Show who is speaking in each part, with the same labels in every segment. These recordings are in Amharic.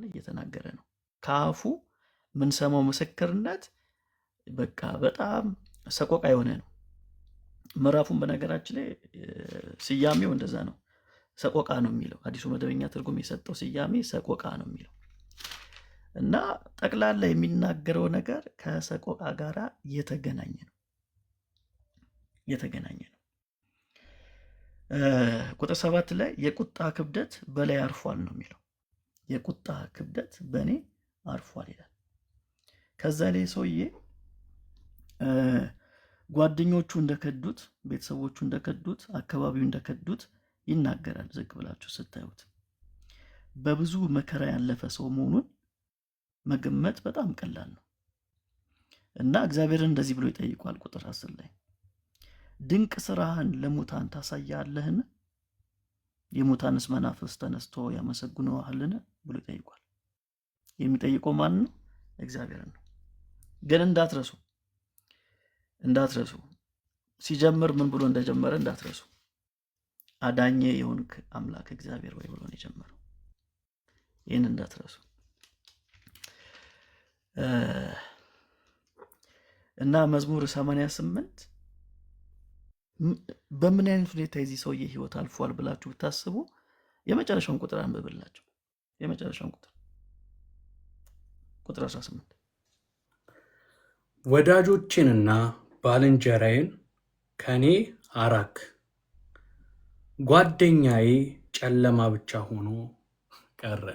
Speaker 1: ላይ እየተናገረ ነው። ከአፉ የምንሰማው ምስክርነት በቃ በጣም ሰቆቃ የሆነ ነው። ምዕራፉን በነገራችን ላይ ስያሜው እንደዛ ነው፣ ሰቆቃ ነው የሚለው። አዲሱ መደበኛ ትርጉም የሰጠው ስያሜ ሰቆቃ ነው የሚለው እና ጠቅላላ የሚናገረው ነገር ከሰቆቃ ጋር የተገናኘ ነው። ቁጥር 7 ላይ የቁጣ ክብደት በላይ አርፏል ነው የሚለው። የቁጣ ክብደት በእኔ አርፏል ይላል። ከዛ ላይ ሰውዬ ጓደኞቹ እንደከዱት፣ ቤተሰቦቹ እንደከዱት፣ አካባቢው እንደከዱት ይናገራል። ዝቅ ብላችሁ ስታዩት በብዙ መከራ ያለፈ ሰው መሆኑን መገመት በጣም ቀላል ነው እና እግዚአብሔርን እንደዚህ ብሎ ይጠይቋል። ቁጥር 10 ላይ ድንቅ ስራህን ለሙታን ታሳያለህን? የሙታንስ መናፍስት ተነስቶ ያመሰግኑሃልን? ብሎ ይጠይቋል። የሚጠይቀው ማን ነው? እግዚአብሔርን ነው። ግን እንዳትረሱ ሲጀምር ምን ብሎ እንደጀመረ እንዳትረሱ። አዳኜ የሆንክ አምላክ እግዚአብሔር ወይ ብሎ ነው የጀመረው። ይህን እንዳትረሱ እና መዝሙር 88 በምን አይነት ሁኔታ የዚህ ሰውዬ ህይወት አልፏል ብላችሁ ብታስቡ የመጨረሻውን ቁጥር አንብብላችሁ። የመጨረሻውን ቁጥር 18
Speaker 2: ወዳጆቼንና ባልንጀራዬን ከኔ አራክ፣ ጓደኛዬ ጨለማ ብቻ ሆኖ ቀረ።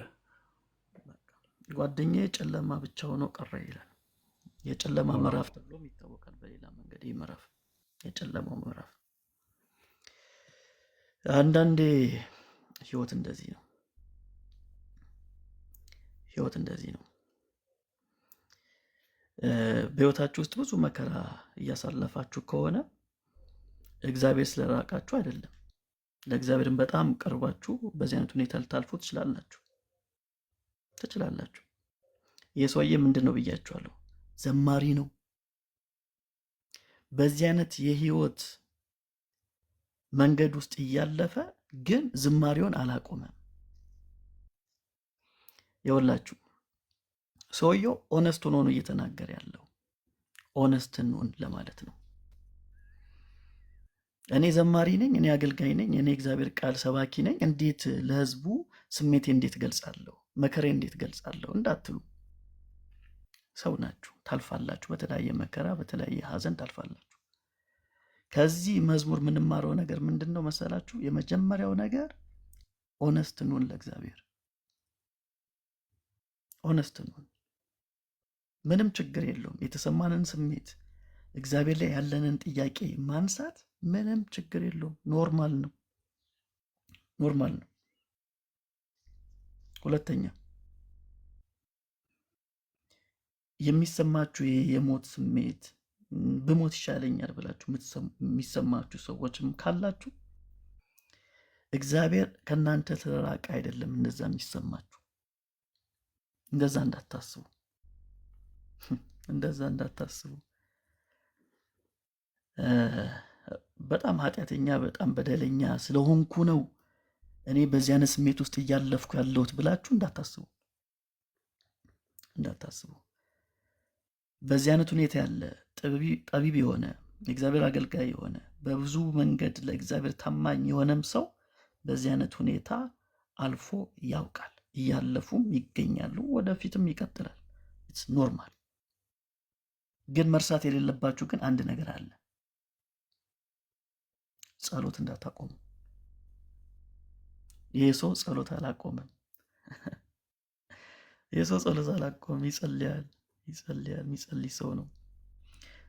Speaker 1: ጓደኛዬ ጨለማ ብቻ ሆኖ ቀረ ይላል። የጨለማ ምዕራፍ ተብሎም ይታወቃል። በሌላ መንገድ ይህ ምዕራፍ የጨለማው ምዕራፍ። አንዳንዴ ህይወት እንደዚህ ነው። በህይወታችሁ ውስጥ ብዙ መከራ እያሳለፋችሁ ከሆነ እግዚአብሔር ስለራቃችሁ አይደለም። ለእግዚአብሔርን በጣም ቀርባችሁ በዚህ አይነት ሁኔታ ልታልፉ ትችላላችሁ። ይህ ሰውዬ ምንድን ነው ብያችኋለሁ? ዘማሪ ነው። በዚህ አይነት የህይወት መንገድ ውስጥ እያለፈ ግን ዝማሬውን አላቆመም። ይኸውላችሁ ሰውየው ኦነስት ሆኖ ነው እየተናገረ ያለው። ኦነስት እንሁን ለማለት ነው። እኔ ዘማሪ ነኝ፣ እኔ አገልጋይ ነኝ፣ እኔ እግዚአብሔር ቃል ሰባኪ ነኝ፣ እንዴት ለህዝቡ ስሜቴ እንዴት ገልጻለሁ፣ መከሬ እንዴት ገልጻለሁ እንዳትሉ። ሰው ናችሁ፣ ታልፋላችሁ። በተለያየ መከራ በተለያየ ሀዘን ታልፋላችሁ። ከዚህ መዝሙር የምንማረው ነገር ምንድን ነው መሰላችሁ? የመጀመሪያው ነገር ኦነስት እንሁን ለእግዚአብሔር። ኦነስት እንሁን። ምንም ችግር የለውም። የተሰማንን ስሜት እግዚአብሔር ላይ ያለንን ጥያቄ ማንሳት ምንም ችግር የለውም። ኖርማል ነው። ሁለተኛ የሚሰማችሁ የሞት ስሜት ብሞት ይሻለኛል ብላችሁ የሚሰማችሁ ሰዎችም ካላችሁ እግዚአብሔር ከእናንተ ተራቀ አይደለም እንደዛ የሚሰማችሁ። እንደዛ እንዳታስቡ። በጣም ኃጢአተኛ በጣም በደለኛ ስለሆንኩ ነው እኔ በዚህ አይነት ስሜት ውስጥ እያለፍኩ ያለሁት ብላችሁ እንዳታስቡ። በዚህ አይነት ሁኔታ ያለ ጠቢብ የሆነ የእግዚአብሔር አገልጋይ የሆነ በብዙ መንገድ ለእግዚአብሔር ታማኝ የሆነም ሰው በዚህ አይነት ሁኔታ አልፎ ያውቃል። እያለፉም ይገኛሉ፣ ወደፊትም ይቀጥላል። ኢትስ ኖርማል። ግን መርሳት የሌለባችሁ ግን አንድ ነገር አለ። ጸሎት እንዳታቆሙ። ይሄ ሰው ጸሎት አላቆመም። ይጸልያል። የሚጸልይ ሰው ነው።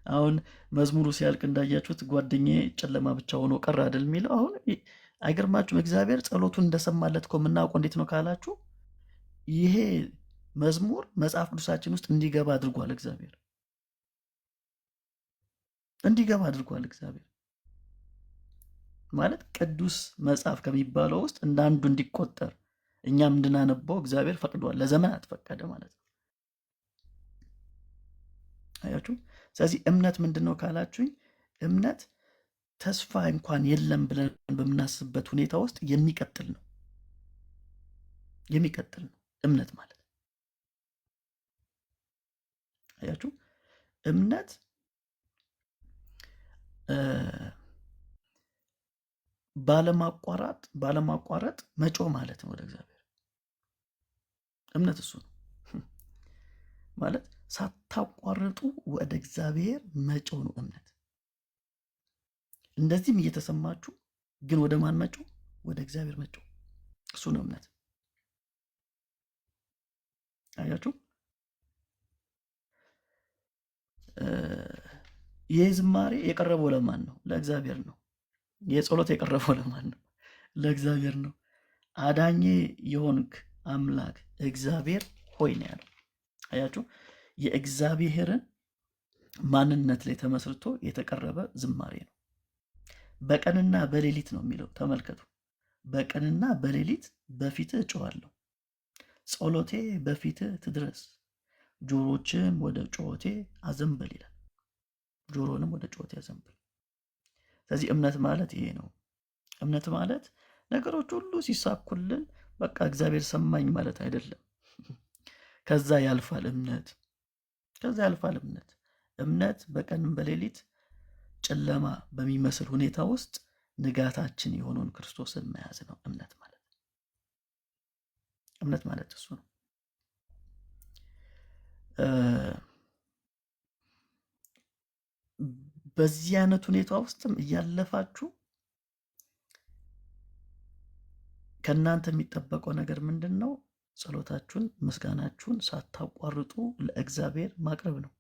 Speaker 1: አሁን መዝሙሩ ሲያልቅ እንዳያችሁት ጓደኛዬ ጨለማ ብቻ ሆኖ ቀረ አይደል የሚለው። አሁን አይገርማችሁም? እግዚአብሔር ጸሎቱን እንደሰማለት እኮ የምናውቀው እንዴት ነው ካላችሁ፣ ይሄ መዝሙር መጽሐፍ ቅዱሳችን ውስጥ እንዲገባ አድርጓል። እግዚአብሔር ማለት ቅዱስ መጽሐፍ ከሚባለው ውስጥ እንደ አንዱ እንዲቆጠር እኛም እንድናነበው እግዚአብሔር ፈቅዷል። ለዘመናት ፈቀደ ማለት ነው። አያችሁ። ስለዚህ እምነት ምንድን ነው ካላችሁኝ፣ እምነት ተስፋ እንኳን የለም ብለን በምናስብበት ሁኔታ ውስጥ የሚቀጥል ነው እምነት ማለት። አያችሁ እምነት ባለማቋረጥ መጮህ ማለት ነው ወደ እግዚአብሔር። እምነት እሱ ነው ማለት ሳታቋርጡ ወደ እግዚአብሔር መጮህ ነው እምነት። እንደዚህም እየተሰማችሁ ግን ወደ ማን መጮህ? ወደ እግዚአብሔር መጮህ። እሱ ነው እምነት። አያችሁ ይህ ዝማሬ የቀረበው ለማን ነው? ለእግዚአብሔር ነው። የጸሎት የቀረበው ለማን ነው? ለእግዚአብሔር ነው። አዳኜ የሆንክ አምላክ እግዚአብሔር ሆይ ነው ያለው። አያችሁ የእግዚአብሔርን ማንነት ላይ ተመስርቶ የተቀረበ ዝማሬ ነው። በቀንና በሌሊት ነው የሚለው። ተመልከቱ። በቀንና በሌሊት በፊትህ እጮሃለሁ፣ ጸሎቴ በፊትህ ትድረስ፣ ጆሮችም ወደ ጩኸቴ አዘንብል ይላል። ጆሮንም ወደ ጩኸቴ አዘንብል። ስለዚህ እምነት ማለት ይሄ ነው። እምነት ማለት ነገሮች ሁሉ ሲሳኩልን በቃ እግዚአብሔር ሰማኝ ማለት አይደለም። ከዛ ያልፋል እምነት። እምነት በቀንም በሌሊት ጨለማ በሚመስል ሁኔታ ውስጥ ንጋታችን የሆነውን ክርስቶስን መያዝ ነው እምነት ማለት። እምነት ማለት እሱ ነው። በዚህ አይነት ሁኔታ ውስጥም እያለፋችሁ ከእናንተ የሚጠበቀው ነገር ምንድን ነው? ጸሎታችሁን፣ ምስጋናችሁን ሳታቋርጡ ለእግዚአብሔር ማቅረብ ነው።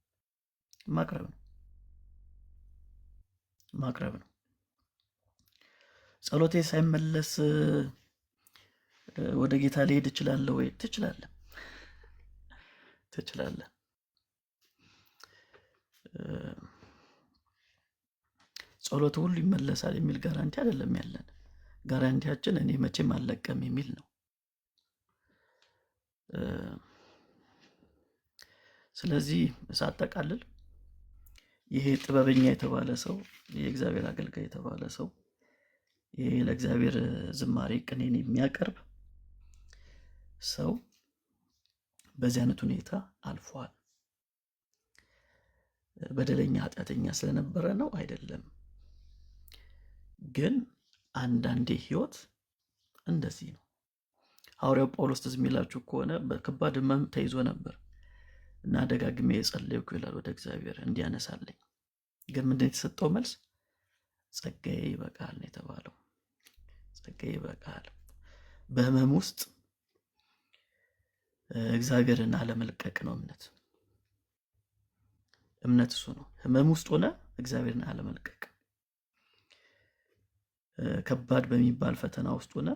Speaker 1: ጸሎቴ ሳይመለስ ወደ ጌታ ሊሄድ እችላለሁ ወይ? ትችላለህ። ጸሎት ሁሉ ይመለሳል የሚል ጋራንቲ አይደለም ያለን። ጋራንቲያችን እኔ መቼም አልለቀም የሚል ነው። ስለዚህ ሳጠቃልል ይሄ ጥበበኛ የተባለ ሰው፣ የእግዚአብሔር አገልጋይ የተባለ ሰው፣ ይሄ ለእግዚአብሔር ዝማሬ ቅኔን የሚያቀርብ ሰው በዚህ አይነት ሁኔታ አልፏል። በደለኛ ኃጢአተኛ ስለነበረ ነው አይደለም። ግን አንዳንዴ ህይወት እንደዚህ ነው። ሐዋርያው ጳውሎስ ትዝ የሚላችሁ ከሆነ በከባድ ሕመም ተይዞ ነበር እና ደጋግሜ የጸለይኩ ይላል ወደ እግዚአብሔር እንዲያነሳለኝ። ግን ምንድን የተሰጠው መልስ? ጸጋዬ ይበቃል ነው የተባለው። ጸጋዬ ይበቃል። በህመም ውስጥ እግዚአብሔርን አለመልቀቅ ነው እምነት። እምነት እሱ ነው። ህመም ውስጥ ሆነ እግዚአብሔርን አለመልቀቅ፣ ከባድ በሚባል ፈተና ውስጥ ሆነ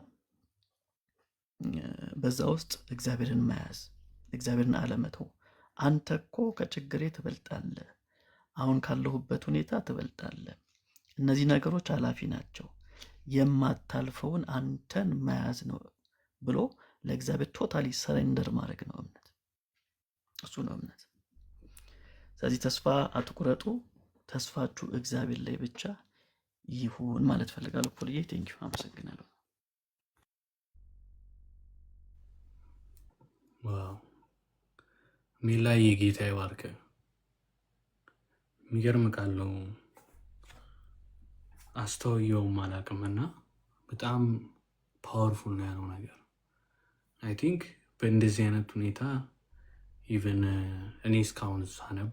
Speaker 1: በዛ ውስጥ እግዚአብሔርን መያዝ፣ እግዚአብሔርን አለመተው። አንተ እኮ ከችግሬ ትበልጣለህ፣ አሁን ካለሁበት ሁኔታ ትበልጣለህ፣ እነዚህ ነገሮች ኃላፊ ናቸው፣ የማታልፈውን አንተን መያዝ ነው ብሎ ለእግዚአብሔር ቶታሊ ሰሬንደር ማድረግ ነው እምነት። እሱ ነው እምነት። ስለዚህ ተስፋ አትቁረጡ፣ ተስፋችሁ እግዚአብሔር ላይ ብቻ ይሁን ማለት ፈልጋለሁ። ፖልዬ ቴንኪው፣ አመሰግናለሁ።
Speaker 2: ዋው ሚላይ የጌታ ይባርክ። የሚገርም ቃል ነው። አስተውየውም አላውቅምና በጣም ፓወርፉል ነው ያለው ነገር። አይ ቲንክ በእንደዚህ አይነት ሁኔታ ኢቨን እኔ እስካሁን ሳነብ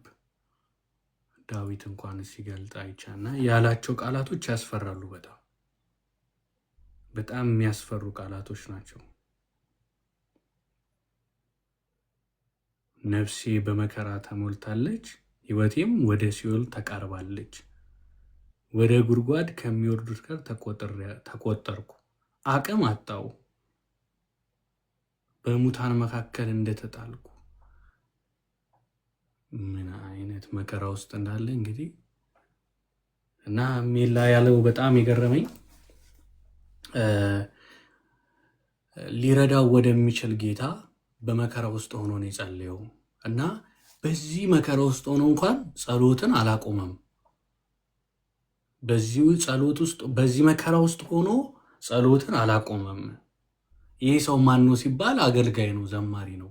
Speaker 2: ዳዊት እንኳን ሲገልጥ አይቻና ያላቸው ቃላቶች ያስፈራሉ። በጣም የሚያስፈሩ ቃላቶች ናቸው። ነፍሴ በመከራ ተሞልታለች፣ ሕይወቴም ወደ ሲኦል ተቃርባለች። ወደ ጉድጓድ ከሚወርዱት ጋር ተቆጠርኩ፣ አቅም አጣው፣ በሙታን መካከል እንደተጣልኩ። ምን አይነት መከራ ውስጥ እንዳለ እንግዲህ እና ሜላ ያለው በጣም የገረመኝ ሊረዳው ወደሚችል ጌታ በመከራ ውስጥ ሆኖ ነው የጸለየው እና በዚህ መከራ ውስጥ ሆኖ እንኳን ጸሎትን አላቆመም። በዚህ መከራ ውስጥ ሆኖ ጸሎትን አላቆመም። ይህ ሰው ማን ነው ሲባል አገልጋይ ነው፣ ዘማሪ ነው፣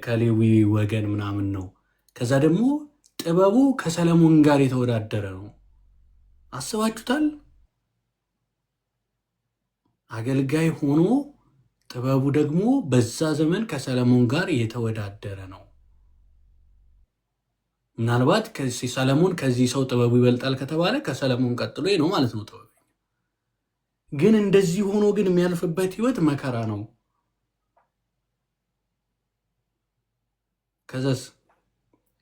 Speaker 2: ከሌዊ ወገን ምናምን ነው። ከዛ ደግሞ ጥበቡ ከሰለሞን ጋር የተወዳደረ ነው። አስባችሁታል? አገልጋይ ሆኖ ጥበቡ ደግሞ በዛ ዘመን ከሰለሞን ጋር የተወዳደረ ነው። ምናልባት ሰለሞን ከዚህ ሰው ጥበቡ ይበልጣል ከተባለ ከሰለሞን ቀጥሎ ነው ማለት ነው ጥበብ። ግን እንደዚህ ሆኖ ግን የሚያልፍበት ህይወት መከራ ነው። ከዛስ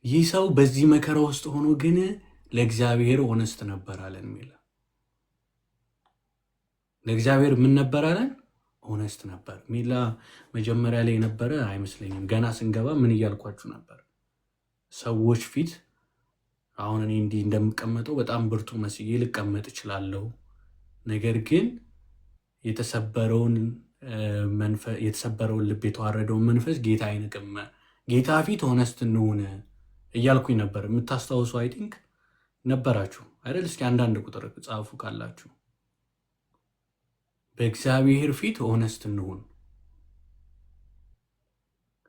Speaker 2: ይህ ሰው በዚህ መከራ ውስጥ ሆኖ ግን ለእግዚአብሔር ኦነስት ነበር አለን የሚል ለእግዚአብሔር ምን ነበር አለን? ኦነስት ነበር ሚላ መጀመሪያ ላይ የነበረ አይመስለኝም። ገና ስንገባ ምን እያልኳችሁ ነበር? ሰዎች ፊት አሁን እኔ እንዲህ እንደምቀመጠው በጣም ብርቱ መስዬ ልቀመጥ እችላለሁ። ነገር ግን የተሰበረውን ልብ የተዋረደውን መንፈስ ጌታ አይንቅም። ጌታ ፊት ሆነስት እንሁን እያልኩኝ ነበር። የምታስታውሱ አይ ቲንክ ነበራችሁ አይደል? እስኪ አንዳንድ ቁጥር ጻፉ ካላችሁ። በእግዚአብሔር ፊት ሆነስት እንሁን።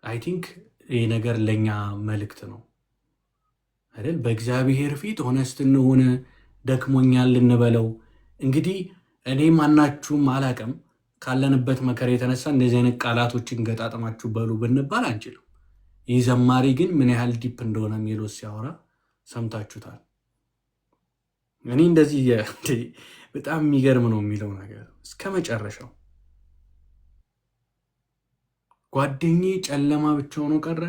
Speaker 2: አይ ቲንክ ይህ ነገር ለእኛ መልእክት ነው አይደል? በእግዚአብሔር ፊት ሆነስት እንሁን። ደክሞኛል እንበለው። እንግዲህ እኔ ማናችሁም አላቅም ካለንበት መከራ የተነሳ እንደዚህ አይነት ቃላቶችን ገጣጥማችሁ በሉ ብንባል አንችልም። ይህ ዘማሪ ግን ምን ያህል ዲፕ እንደሆነ ሜሎስ ሲያወራ ሰምታችሁታል። እኔ እንደዚህ በጣም የሚገርም ነው የሚለው ነገር እስከ መጨረሻው። ጓደኛዬ ጨለማ ብቻ ሆኖ ቀረ፣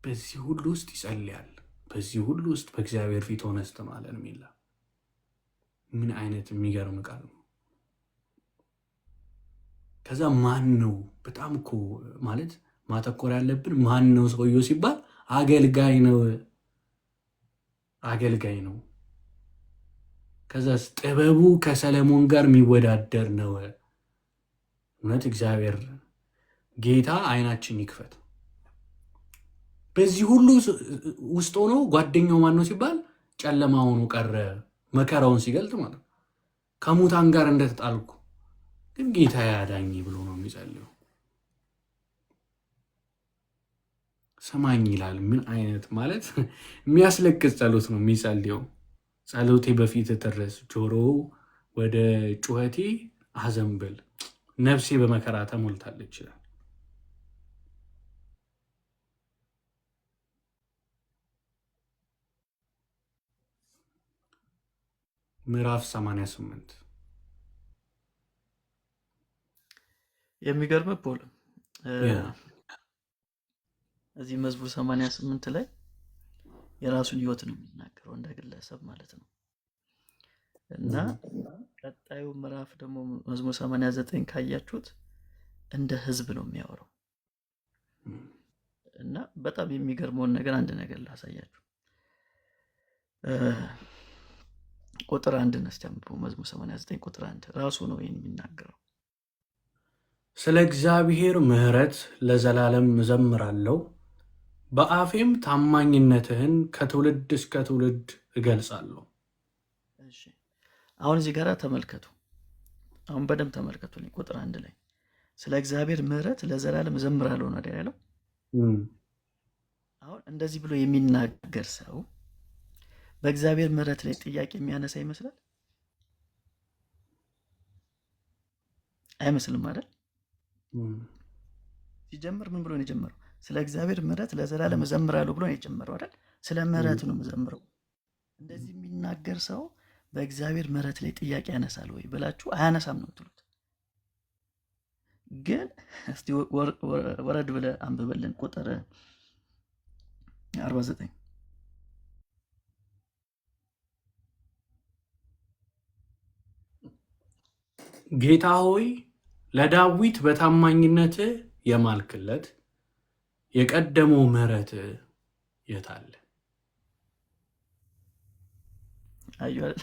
Speaker 2: በዚህ ሁሉ ውስጥ ይጸልያል፣ በዚህ ሁሉ ውስጥ በእግዚአብሔር ፊት ሆነስት ነው አለን የሚላ ምን አይነት የሚገርም ቃል ነው። ከዛ ማን ነው በጣም እኮ ማለት ማተኮር ያለብን ማን ነው ሰውየው ሲባል አገልጋይ ነው፣ አገልጋይ ነው። ከዛ ጥበቡ ከሰለሞን ጋር የሚወዳደር ነው። እውነት እግዚአብሔር ጌታ አይናችን ይክፈት። በዚህ ሁሉ ውስጥ ሆኖ ጓደኛው ማን ነው ሲባል ጨለማ ሆኖ ቀረ፣ መከራውን ሲገልጥ ማለት ከሙታን ጋር እንደተጣልኩ ግን ጌታ ያዳኝ ብሎ ነው የሚጸልየው። ሰማኝ ይላል። ምን አይነት ማለት የሚያስለቅስ ጸሎት ነው የሚጸልየው። ጸሎቴ በፊት ትድረስ፣ ጆሮ ወደ ጩኸቴ አዘንብል፣ ነፍሴ በመከራ ተሞልታለች ይላል። ምዕራፍ 88
Speaker 1: የሚገርም ፖል እዚህ መዝሙር 88 ላይ የራሱን ህይወት ነው የሚናገረው እንደ ግለሰብ ማለት ነው። እና ቀጣዩ ምዕራፍ ደግሞ መዝሙር 89 ካያችሁት እንደ ህዝብ ነው የሚያወራው። እና በጣም የሚገርመውን ነገር አንድ ነገር ላሳያችሁ። ቁጥር 1 ነስተምሩ መዝሙር 89 ቁጥር 1 ራሱ ነው ይሄን የሚናገረው።
Speaker 2: ስለ እግዚአብሔር ምሕረት ለዘላለም እዘምራለሁ፣ በአፌም ታማኝነትህን ከትውልድ እስከ ትውልድ እገልጻለሁ።
Speaker 1: እሺ አሁን እዚህ ጋር ተመልከቱ። አሁን በደንብ ተመልከቱ። ቁጥር 1 ላይ ስለ እግዚአብሔር ምሕረት ለዘላለም እዘምራለሁ ነው አይደል ያለው? አሁን እንደዚህ ብሎ የሚናገር ሰው በእግዚአብሔር ምሕረት ላይ ጥያቄ የሚያነሳ ይመስላል? አይመስልም አይደል? ሲጀምር ምን ብሎ ነው የጀመረው? ስለ እግዚአብሔር ምሕረት ለዘላለም እዘምራለሁ ብሎ ነው የጀመረው አይደል? ስለ ምሕረቱ ነው የምዘምረው። እንደዚህ የሚናገር ሰው በእግዚአብሔር ምሕረት ላይ ጥያቄ ያነሳል ወይ ብላችሁ አያነሳም ነው የምትሉት። ግን እስቲ ወረድ ብለህ አንብበልን ቁጥር 49
Speaker 2: ጌታ ሆይ ለዳዊት በታማኝነት የማልክለት የቀደመው ምሕረት የት አለ?
Speaker 1: አዩአል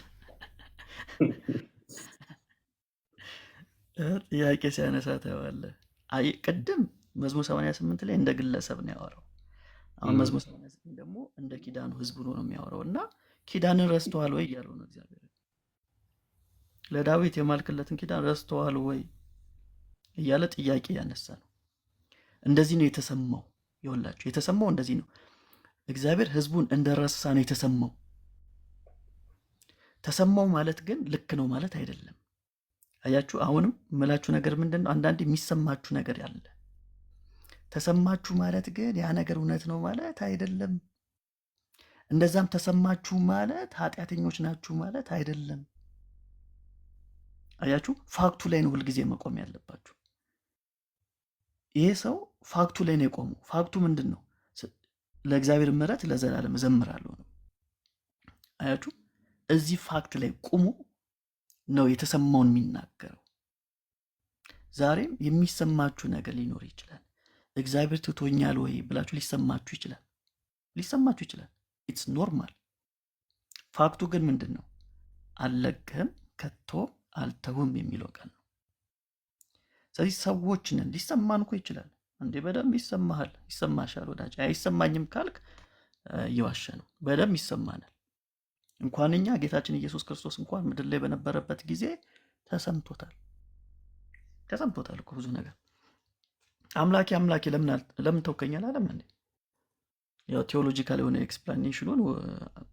Speaker 1: ጥያቄ ሲያነሳ ታየዋለህ። አይ ቅድም መዝሙር 88 ላይ እንደ ግለሰብ ነው ያወራው። አሁን መዝሙር 89 ደግሞ እንደ ኪዳኑ ህዝብ ነው የሚያወራው። እና ኪዳንን ረስተዋል ወይ እያለው ነው እግዚአብሔር። ለዳዊት የማልክለትን ኪዳን ረስተዋል ወይ እያለ ጥያቄ ያነሳ ነው። እንደዚህ ነው የተሰማው። ይኸውላችሁ የተሰማው እንደዚህ ነው። እግዚአብሔር ሕዝቡን እንደረሳ ነው የተሰማው። ተሰማው ማለት ግን ልክ ነው ማለት አይደለም። አያችሁ፣ አሁንም የምላችሁ ነገር ምንድን ነው? አንዳንዴ የሚሰማችሁ ነገር ያለ ተሰማችሁ ማለት ግን ያ ነገር እውነት ነው ማለት አይደለም። እንደዛም ተሰማችሁ ማለት ኃጢአተኞች ናችሁ ማለት አይደለም። አያችሁ፣ ፋክቱ ላይ ነው ሁልጊዜ መቆም ያለባችሁ። ይሄ ሰው ፋክቱ ላይ ነው የቆመው። ፋክቱ ምንድን ነው? ለእግዚአብሔር ምሕረት ለዘላለም እዘምራለሁ ነው። አያችሁ፣ እዚህ ፋክት ላይ ቁሙ ነው የተሰማውን የሚናገረው። ዛሬም የሚሰማችሁ ነገር ሊኖር ይችላል። እግዚአብሔር ትቶኛል ወይ ብላችሁ ሊሰማችሁ ይችላል። ኢትስ ኖርማል። ፋክቱ ግን ምንድን ነው? አልለቅህም ከቶ አልተውም የሚለው ቃል ነው። ስለዚህ ሰዎችንን ሊሰማን እኮ ይችላል። እንዴ በደንብ ይሰማሃል፣ ይሰማሻል ወዳጅ። አይሰማኝም ካልክ እየዋሸ ነው። በደንብ ይሰማናል። እንኳን እኛ ጌታችን ኢየሱስ ክርስቶስ እንኳን ምድር ላይ በነበረበት ጊዜ ተሰምቶታል እኮ ብዙ ነገር። አምላኬ አምላኬ ለምን ተውከኝ አላለም እንዴ? ያው ቴዎሎጂካል የሆነ ኤክስፕላኔሽኑን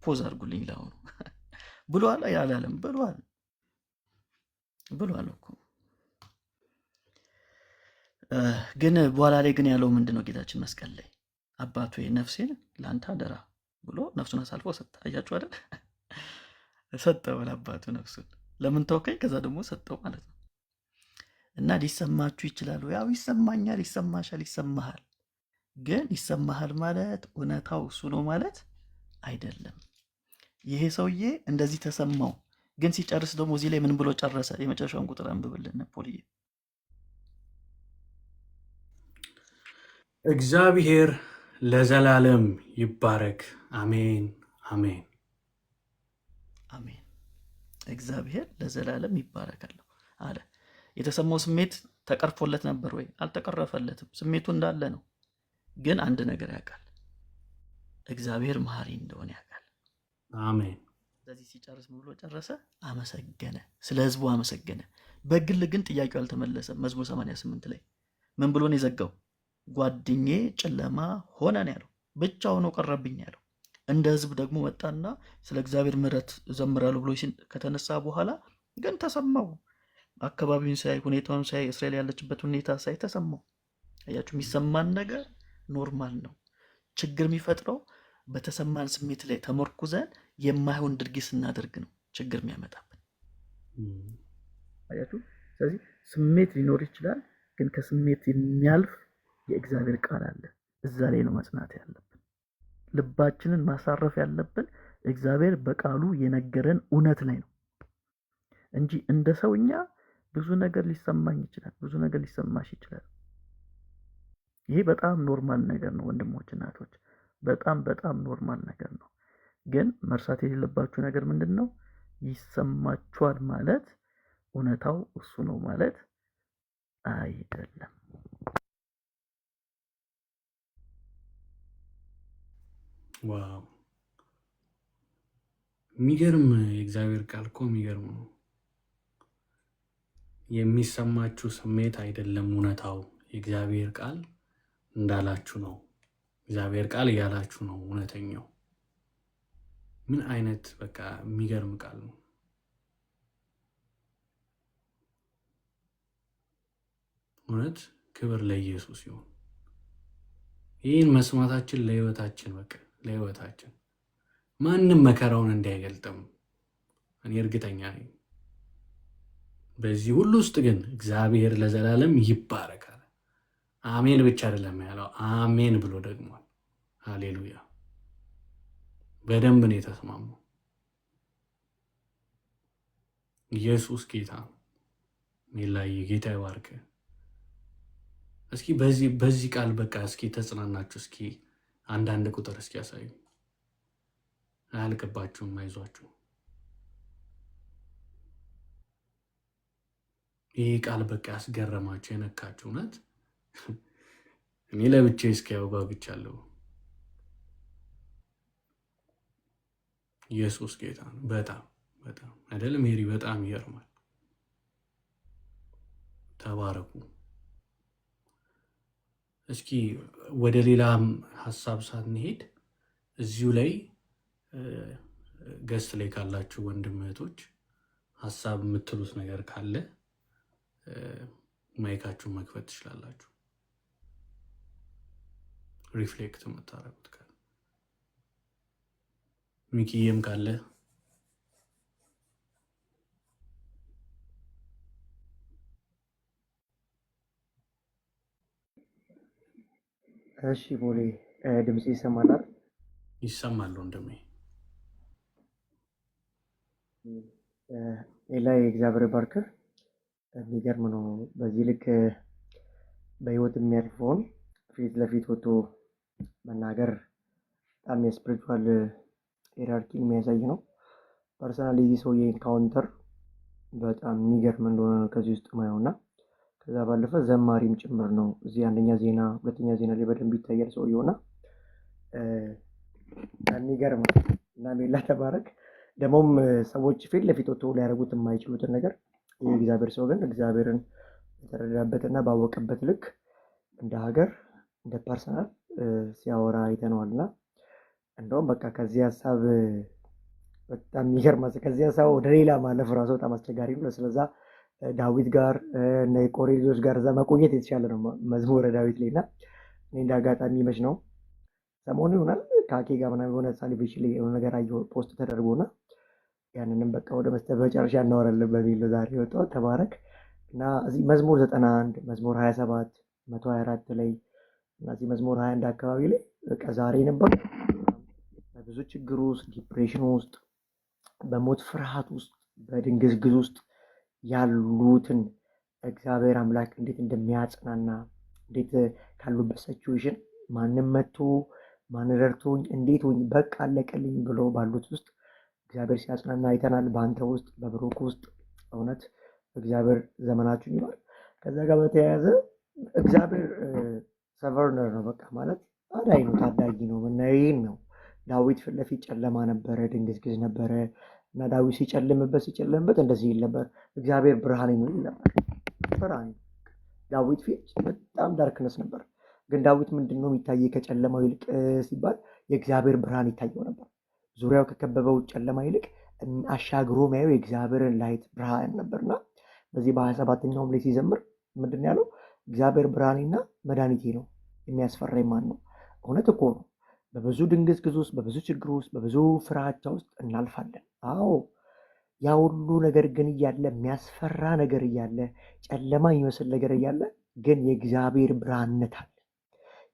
Speaker 1: ፖዝ አድርጉልኝ ለአሁኑ። ብሏል አላለም? ብሏል እኮ። ግን በኋላ ላይ ግን ያለው ምንድን ነው? ጌታችን መስቀል ላይ አባቱ ነፍሴን ለአንተ አደራ ብሎ ነፍሱን አሳልፎ ሰጠ። አያችሁ አይደል? ሰጠው ለአባቱ ነፍሱን። ለምን ተወከኝ? ከዛ ደግሞ ሰጠው ማለት ነው። እና ሊሰማችሁ ይችላሉ። ያው ይሰማኛል፣ ይሰማሻል፣ ይሰማሃል። ግን ይሰማሃል ማለት እውነታው እሱ ነው ማለት አይደለም። ይሄ ሰውዬ እንደዚህ ተሰማው። ግን ሲጨርስ ደግሞ እዚህ ላይ ምን ብሎ ጨረሰ? የመጨረሻውን ቁጥር አንብብልን ፖልዬ።
Speaker 2: እግዚአብሔር ለዘላለም ይባረክ። አሜን አሜን
Speaker 1: አሜን። እግዚአብሔር ለዘላለም ይባረካለሁ አለ። የተሰማው ስሜት ተቀርፎለት ነበር ወይ? አልተቀረፈለትም። ስሜቱ እንዳለ ነው። ግን አንድ ነገር ያውቃል፣ እግዚአብሔር መሐሪ እንደሆነ ያውቃል።
Speaker 2: አሜን።
Speaker 1: ስለዚህ ሲጨርስ ምን ብሎ ጨረሰ? አመሰገነ። ስለ ህዝቡ አመሰገነ። በግል ግን ጥያቄው አልተመለሰም። መዝሙር 88 ላይ ምን ብሎ ነው የዘጋው? ጓደኛዬ ጨለማ ሆነ ነው ያለው። ብቻውን ቀረብኝ ያለው። እንደ ህዝብ ደግሞ መጣና ስለ እግዚአብሔር ምሕረት እዘምራለሁ ብሎ ከተነሳ በኋላ ግን ተሰማው። አካባቢውን ሳይ፣ ሁኔታውን ሳይ፣ እስራኤል ያለችበት ሁኔታ ሳይ ተሰማው። አያችሁ፣ የሚሰማን ነገር ኖርማል ነው። ችግር የሚፈጥረው በተሰማን ስሜት ላይ ተመርኩዘን የማይሆን ድርጊት ስናደርግ ነው ችግር የሚያመጣብን። አያችሁ፣ ስለዚህ ስሜት ሊኖር ይችላል፣ ግን ከስሜት የሚያልፍ የእግዚአብሔር ቃል አለ። እዛ ላይ ነው መጽናት ያለብን። ልባችንን ማሳረፍ ያለብን እግዚአብሔር በቃሉ የነገረን እውነት ላይ ነው እንጂ እንደ ሰውኛ ብዙ ነገር ሊሰማኝ ይችላል፣ ብዙ ነገር ሊሰማሽ ይችላል። ይሄ በጣም ኖርማል ነገር ነው ወንድሞች፣ እናቶች፣ በጣም በጣም ኖርማል ነገር ነው። ግን መርሳት የሌለባችሁ ነገር ምንድን ነው? ይሰማችኋል ማለት እውነታው እሱ ነው ማለት አይደለም።
Speaker 2: ዋው! የሚገርም የእግዚአብሔር ቃል እኮ የሚገርም ነው። የሚሰማችሁ ስሜት አይደለም እውነታው፣ የእግዚአብሔር ቃል እንዳላችሁ ነው። እግዚአብሔር ቃል እያላችሁ ነው እውነተኛው። ምን አይነት በቃ የሚገርም ቃል ነው። እውነት ክብር ለኢየሱስ ይሁን። ይህን መስማታችን ለህይወታችን በቃ ለህይወታችን ማንም መከራውን እንዳይገልጥም እኔ እርግጠኛ ነኝ። በዚህ ሁሉ ውስጥ ግን እግዚአብሔር ለዘላለም ይባረካል። አሜን ብቻ አይደለም ያለው፣ አሜን ብሎ ደግሟል። ሃሌሉያ! በደንብ ነው የተስማማው። ኢየሱስ ጌታ ነው። ሜላይ ጌታ ይባርክ። እስኪ በዚህ ቃል በቃ እስኪ ተጽናናችሁ። እስኪ አንዳንድ ቁጥር እስኪ ያሳዩ። አያልቅባችሁም፣ አይዟችሁ። ይህ ቃል በቃ ያስገረማችሁ የነካችሁ እውነት እኔ ለብቻ እስኪ ያውጋግቻለሁ። ኢየሱስ ጌታ ነው። በጣም በጣም አይደለም ሜሪ፣ በጣም ይገርማል። ተባረኩ። እስኪ ወደ ሌላም ሀሳብ ሳንሄድ እዚሁ ላይ ገስት ላይ ካላችሁ ወንድም እህቶች ሀሳብ የምትሉት ነገር ካለ ማይካችሁን መክፈት ትችላላችሁ። ሪፍሌክት የምታደርጉት ካለ ሚኪዬም ካለ
Speaker 3: እሺ ቦሌ ድምጽ ይሰማናል?
Speaker 2: ይሰማል ወንድሜ።
Speaker 3: ሌላ የእግዚአብሔር ባርክህ። የሚገርም ነው። በዚህ ልክ በህይወት የሚያልፈውን ፊት ለፊት ወጥቶ መናገር በጣም የስፒሪቹዋል ሄራርኪን የሚያሳይ ነው። ፐርሰናሊ የዚህ ሰውዬ ኢንካውንተር በጣም የሚገርም እንደሆነ ነው ከዚህ ውስጥ ማየው እና ከዛ ባለፈ ዘማሪም ጭምር ነው። እዚህ አንደኛ ዜና ሁለተኛ ዜና ላይ በደንብ ይታያል ሰውዬው እና የሚገርም እና ሜላ ተባረክ። ደግሞም ሰዎች ፊት ለፊት ወጥቶ ሊያደርጉት የማይችሉትን ነገር የእግዚአብሔር ሰው ግን እግዚአብሔርን የተረዳበትና ባወቀበት ልክ እንደ ሀገር እንደ ፐርሰናል ሲያወራ አይተነዋል እና እንደውም በቃ ከዚህ ሀሳብ በጣም የሚገርም ከዚህ ሀሳብ ወደ ሌላ ማለፍ ራሱ በጣም አስቸጋሪ ነው። ስለዛ ዳዊት ጋር እና የቆሬ ልጆች ጋር እዛ መቆየት የተሻለ ነው መዝሙረ ዳዊት ላይ እና እኔ እንደ አጋጣሚ መች ነው ሰሞኑ ይሆናል ከአኬ ጋር ምናምን የሆነ ሳሊቬሽን ላይ የሆነ ነገር አየሁ ፖስት ተደርጎና ያንንም በቃ ወደ መጨረሻ እናወራለን በሚል ዛሬ የወጣው ተባረክ እና እዚህ መዝሙር 91 መዝሙር 27 124 ላይ እና እዚህ መዝሙር 21 አካባቢ ላይ በቃ ዛሬ ነበር በብዙ ችግር ውስጥ ዲፕሬሽን ውስጥ በሞት ፍርሃት ውስጥ በድንግዝግዝ ውስጥ ያሉትን እግዚአብሔር አምላክ እንዴት እንደሚያጽናና እንዴት ካሉበት ሲቹዌሽን ማንም መጥቶ ማን ረድቶኝ እንዴት ሆኝ በቃ አለቀልኝ ብሎ ባሉት ውስጥ እግዚአብሔር ሲያጽናና አይተናል። በአንተ ውስጥ በብሩክ ውስጥ እውነት እግዚአብሔር ዘመናችሁን ይባል። ከዛ ጋር በተያያዘ እግዚአብሔር ሰቨርነር ነው። በቃ ማለት አዳኝ ነው፣ ታዳጊ ነው። ምናይን ነው ዳዊት ፊት ለፊት ጨለማ ነበረ፣ ድንግዝግዝ ነበረ እና ዳዊት ሲጨልምበት እንደዚህ ይል ነበር፣ እግዚአብሔር ብርሃኔ ነው ይል ነበር። ብርሃኔ ዳዊት ፊት በጣም ዳርክነስ ነበር። ግን ዳዊት ምንድነው የሚታየ ከጨለማው ይልቅ ሲባል የእግዚአብሔር ብርሃን ይታየው ነበር። ዙሪያው ከከበበው ጨለማ ይልቅ አሻግሮ የሚያየው የእግዚአብሔርን ላይት ብርሃን ነበርና በዚህ በ27ኛውም ላይ ሲዘምር ምንድን ያለው እግዚአብሔር ብርሃኔና መድኃኒቴ ነው የሚያስፈራኝ ማን ነው? እውነት እኮ ነው። በብዙ ድንግዝግዝ ውስጥ በብዙ ችግር ውስጥ በብዙ ፍርሃቻ ውስጥ እናልፋለን። አዎ ያ ሁሉ ነገር ግን እያለ የሚያስፈራ ነገር እያለ ጨለማ የሚመስል ነገር እያለ ግን የእግዚአብሔር ብርሃንነት አለ።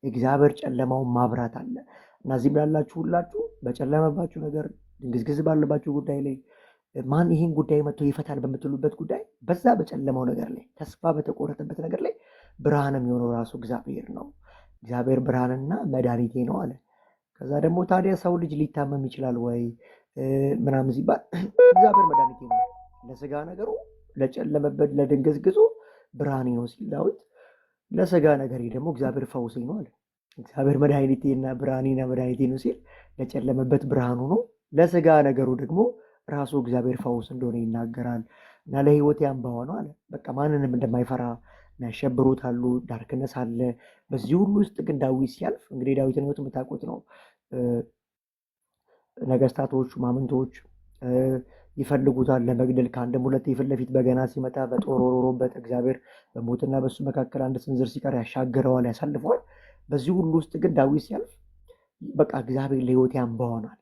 Speaker 3: የእግዚአብሔር ጨለማውን ማብራት አለ እና እዚህም ያላችሁ ሁላችሁ በጨለመባችሁ ነገር ድንግዝግዝ ባለባችሁ ጉዳይ ላይ ማን ይህን ጉዳይ መጥቶ ይፈታል በምትሉበት ጉዳይ በዛ በጨለማው ነገር ላይ ተስፋ በተቆረጠበት ነገር ላይ ብርሃን የሚሆነው ራሱ እግዚአብሔር ነው። እግዚአብሔር ብርሃንና መድኃኒቴ ነው አለ። ከዛ ደግሞ ታዲያ ሰው ልጅ ሊታመም ይችላል ወይ ምናምን ሲባል እግዚአብሔር መድኃኒቴ ነው ለስጋ ነገሩ ለጨለመበት ለድንግዝግዙ ብርሃኔ ነው ሲል ዳዊት ለስጋ ነገሬ ደግሞ እግዚአብሔር ፈውሴ ነው አለ። እግዚአብሔር መድኃኒቴና ብርሃኔና መድኃኒቴ ነው ሲል ለጨለመበት ብርሃኑ ነው፣ ለስጋ ነገሩ ደግሞ ራሱ እግዚአብሔር ፈውስ እንደሆነ ይናገራል እና ለህይወት ያንባዋ ነው አለ። በቃ ማንንም እንደማይፈራ የሚያሸብሩት አሉ፣ ዳርክነስ አለ። በዚህ ሁሉ ውስጥ ግን ዳዊት ሲያልፍ እንግዲህ ዳዊትን ህይወት የምታውቁት ነው። ነገስታቶች ማምንቶች ይፈልጉታል ለመግደል። ከአንድም ሁለት የፊት ለፊት በገና ሲመታ በጦር ወሮሮበት እግዚአብሔር በሞትና በሱ መካከል አንድ ስንዝር ሲቀር ያሻገረዋል፣ ያሳልፈዋል። በዚህ ሁሉ ውስጥ ግን ዳዊት ሲያልፍ በቃ እግዚአብሔር ለህይወት ያንባሆናል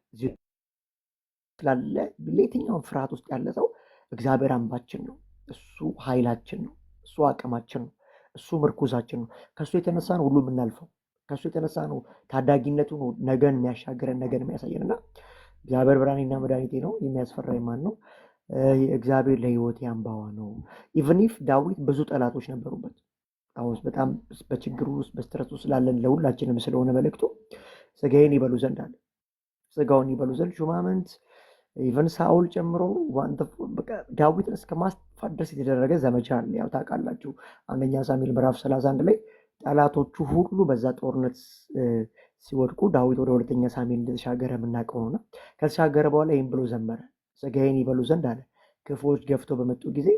Speaker 3: ስላለ ለየትኛውን ፍርሃት ውስጥ ያለ ሰው እግዚአብሔር አምባችን ነው፣ እሱ ኃይላችን ነው፣ እሱ አቅማችን ነው፣ እሱ ምርኩዛችን ነው። ከእሱ የተነሳ ነው ሁሉ የምናልፈው። ከእሱ የተነሳ ነው ታዳጊነቱ ነው ነገን የሚያሻግረን ነገን የሚያሳየን እና እግዚአብሔር ብርሃኔና መድኃኒቴ ነው የሚያስፈራኝ ማን ነው? እግዚአብሔር ለህይወት ያንባዋ ነው። ኢቨን ኢፍ ዳዊት ብዙ ጠላቶች ነበሩበት። አሁን በጣም በችግሩ ውስጥ በስትረስ ውስጥ ስላለን ለሁላችንም ስለሆነ መልእክቱ ስጋዬን ይበሉ ዘንድ አለ። ስጋውን ይበሉ ዘንድ ሹማምንት ኢቨን ሳኦል ጨምሮ ዳዊትን እስከ ማስፋት ድረስ የተደረገ ዘመቻ አለ። ያው ታውቃላችሁ አንደኛ ሳሙኤል ምዕራፍ 31 ላይ ጠላቶቹ ሁሉ በዛ ጦርነት ሲወድቁ ዳዊት ወደ ሁለተኛ ሳሙኤል እንደተሻገረ የምናውቀው ነውና ከተሻገረ በኋላ ይህም ብሎ ዘመረ፣ ስጋዬን ይበሉ ዘንድ አለ። ክፉዎች ገፍተው በመጡ ጊዜ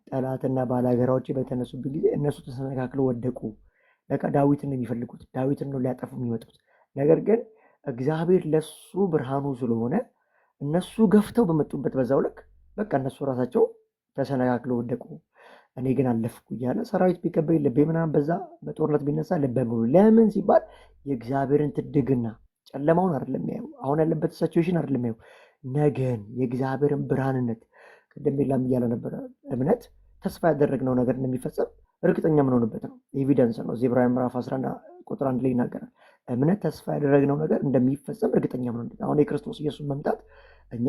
Speaker 3: ጠላትና ባላገራዎች በተነሱብን ጊዜ እነሱ ተሰነካክለው ወደቁ፣ በቃ ዳዊትን ነው የሚፈልጉት፣ ዳዊትን ነው ሊያጠፉ የሚመጡት። ነገር ግን እግዚአብሔር ለሱ ብርሃኑ ስለሆነ እነሱ ገፍተው በመጡበት በዛው ልክ በቃ እነሱ ራሳቸው ተሰነካክለው ወደቁ። እኔ ግን አለፍኩ እያለ ሰራዊት ቢከበኝ ልቤ ምናምን በዛ በጦርነት ቢነሳ ልበ ሙሉ። ለምን ሲባል የእግዚአብሔርን ትድግና ጨለማውን አይደለም ያየው፣ አሁን ያለበት ሲቹዌሽን አይደለም ያየው፣ ነገን የእግዚአብሔርን ብርሃንነት። ቅድም ሌላም እያለ ነበረ፣ እምነት ተስፋ ያደረግነው ነገር እንደሚፈጸም እርግጠኛ የምንሆንበት ነው። ኤቪደንስ ነው። ዕብራውያን ምዕራፍ 11 ቁጥር 1 ላይ ይናገራል። እምነት ተስፋ ያደረግነው ነገር እንደሚፈጸም እርግጠኛ የምንሆንበት። አሁን የክርስቶስ ኢየሱስ መምጣት እኛ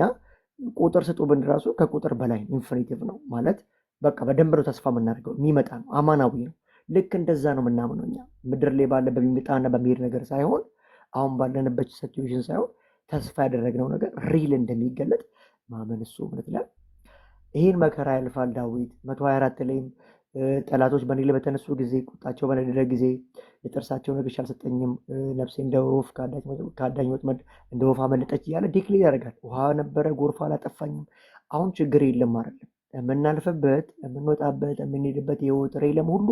Speaker 3: ቁጥር ስጡ ብን ራሱ ከቁጥር በላይ ኢንፊኒቲቭ ነው ማለት በቃ በደንብ ነው ተስፋ የምናደርገው። የሚመጣ ነው፣ አማናዊ ነው። ልክ እንደዛ ነው የምናምነው እኛ ምድር ላይ ባለ በሚመጣና በሚሄድ ነገር ሳይሆን አሁን ባለንበት ሲቹዌሽን ሳይሆን ተስፋ ያደረግነው ነገር ሪል እንደሚገለጥ ማመን እሱ እምነት ላይ ይህን መከራ ያልፋል። ዳዊት 124 ላይም ጠላቶች በእኔ ላይ በተነሱ ጊዜ ቁጣቸው በነደደ ጊዜ የጥርሳቸው ንክሻ አልሰጠኝም፣ ነፍሴ እንደ ወፍ ከአዳኝ ወጥመድ እንደ ወፍ አመለጠች እያለ ዲክሌር ያደርጋል። ውሃ ነበረ፣ ጎርፍ አላጠፋኝም። አሁን ችግር የለም አይደለም። የምናልፍበት የምንወጣበት የምንሄድበት የህይወት ሬለም ሁሉ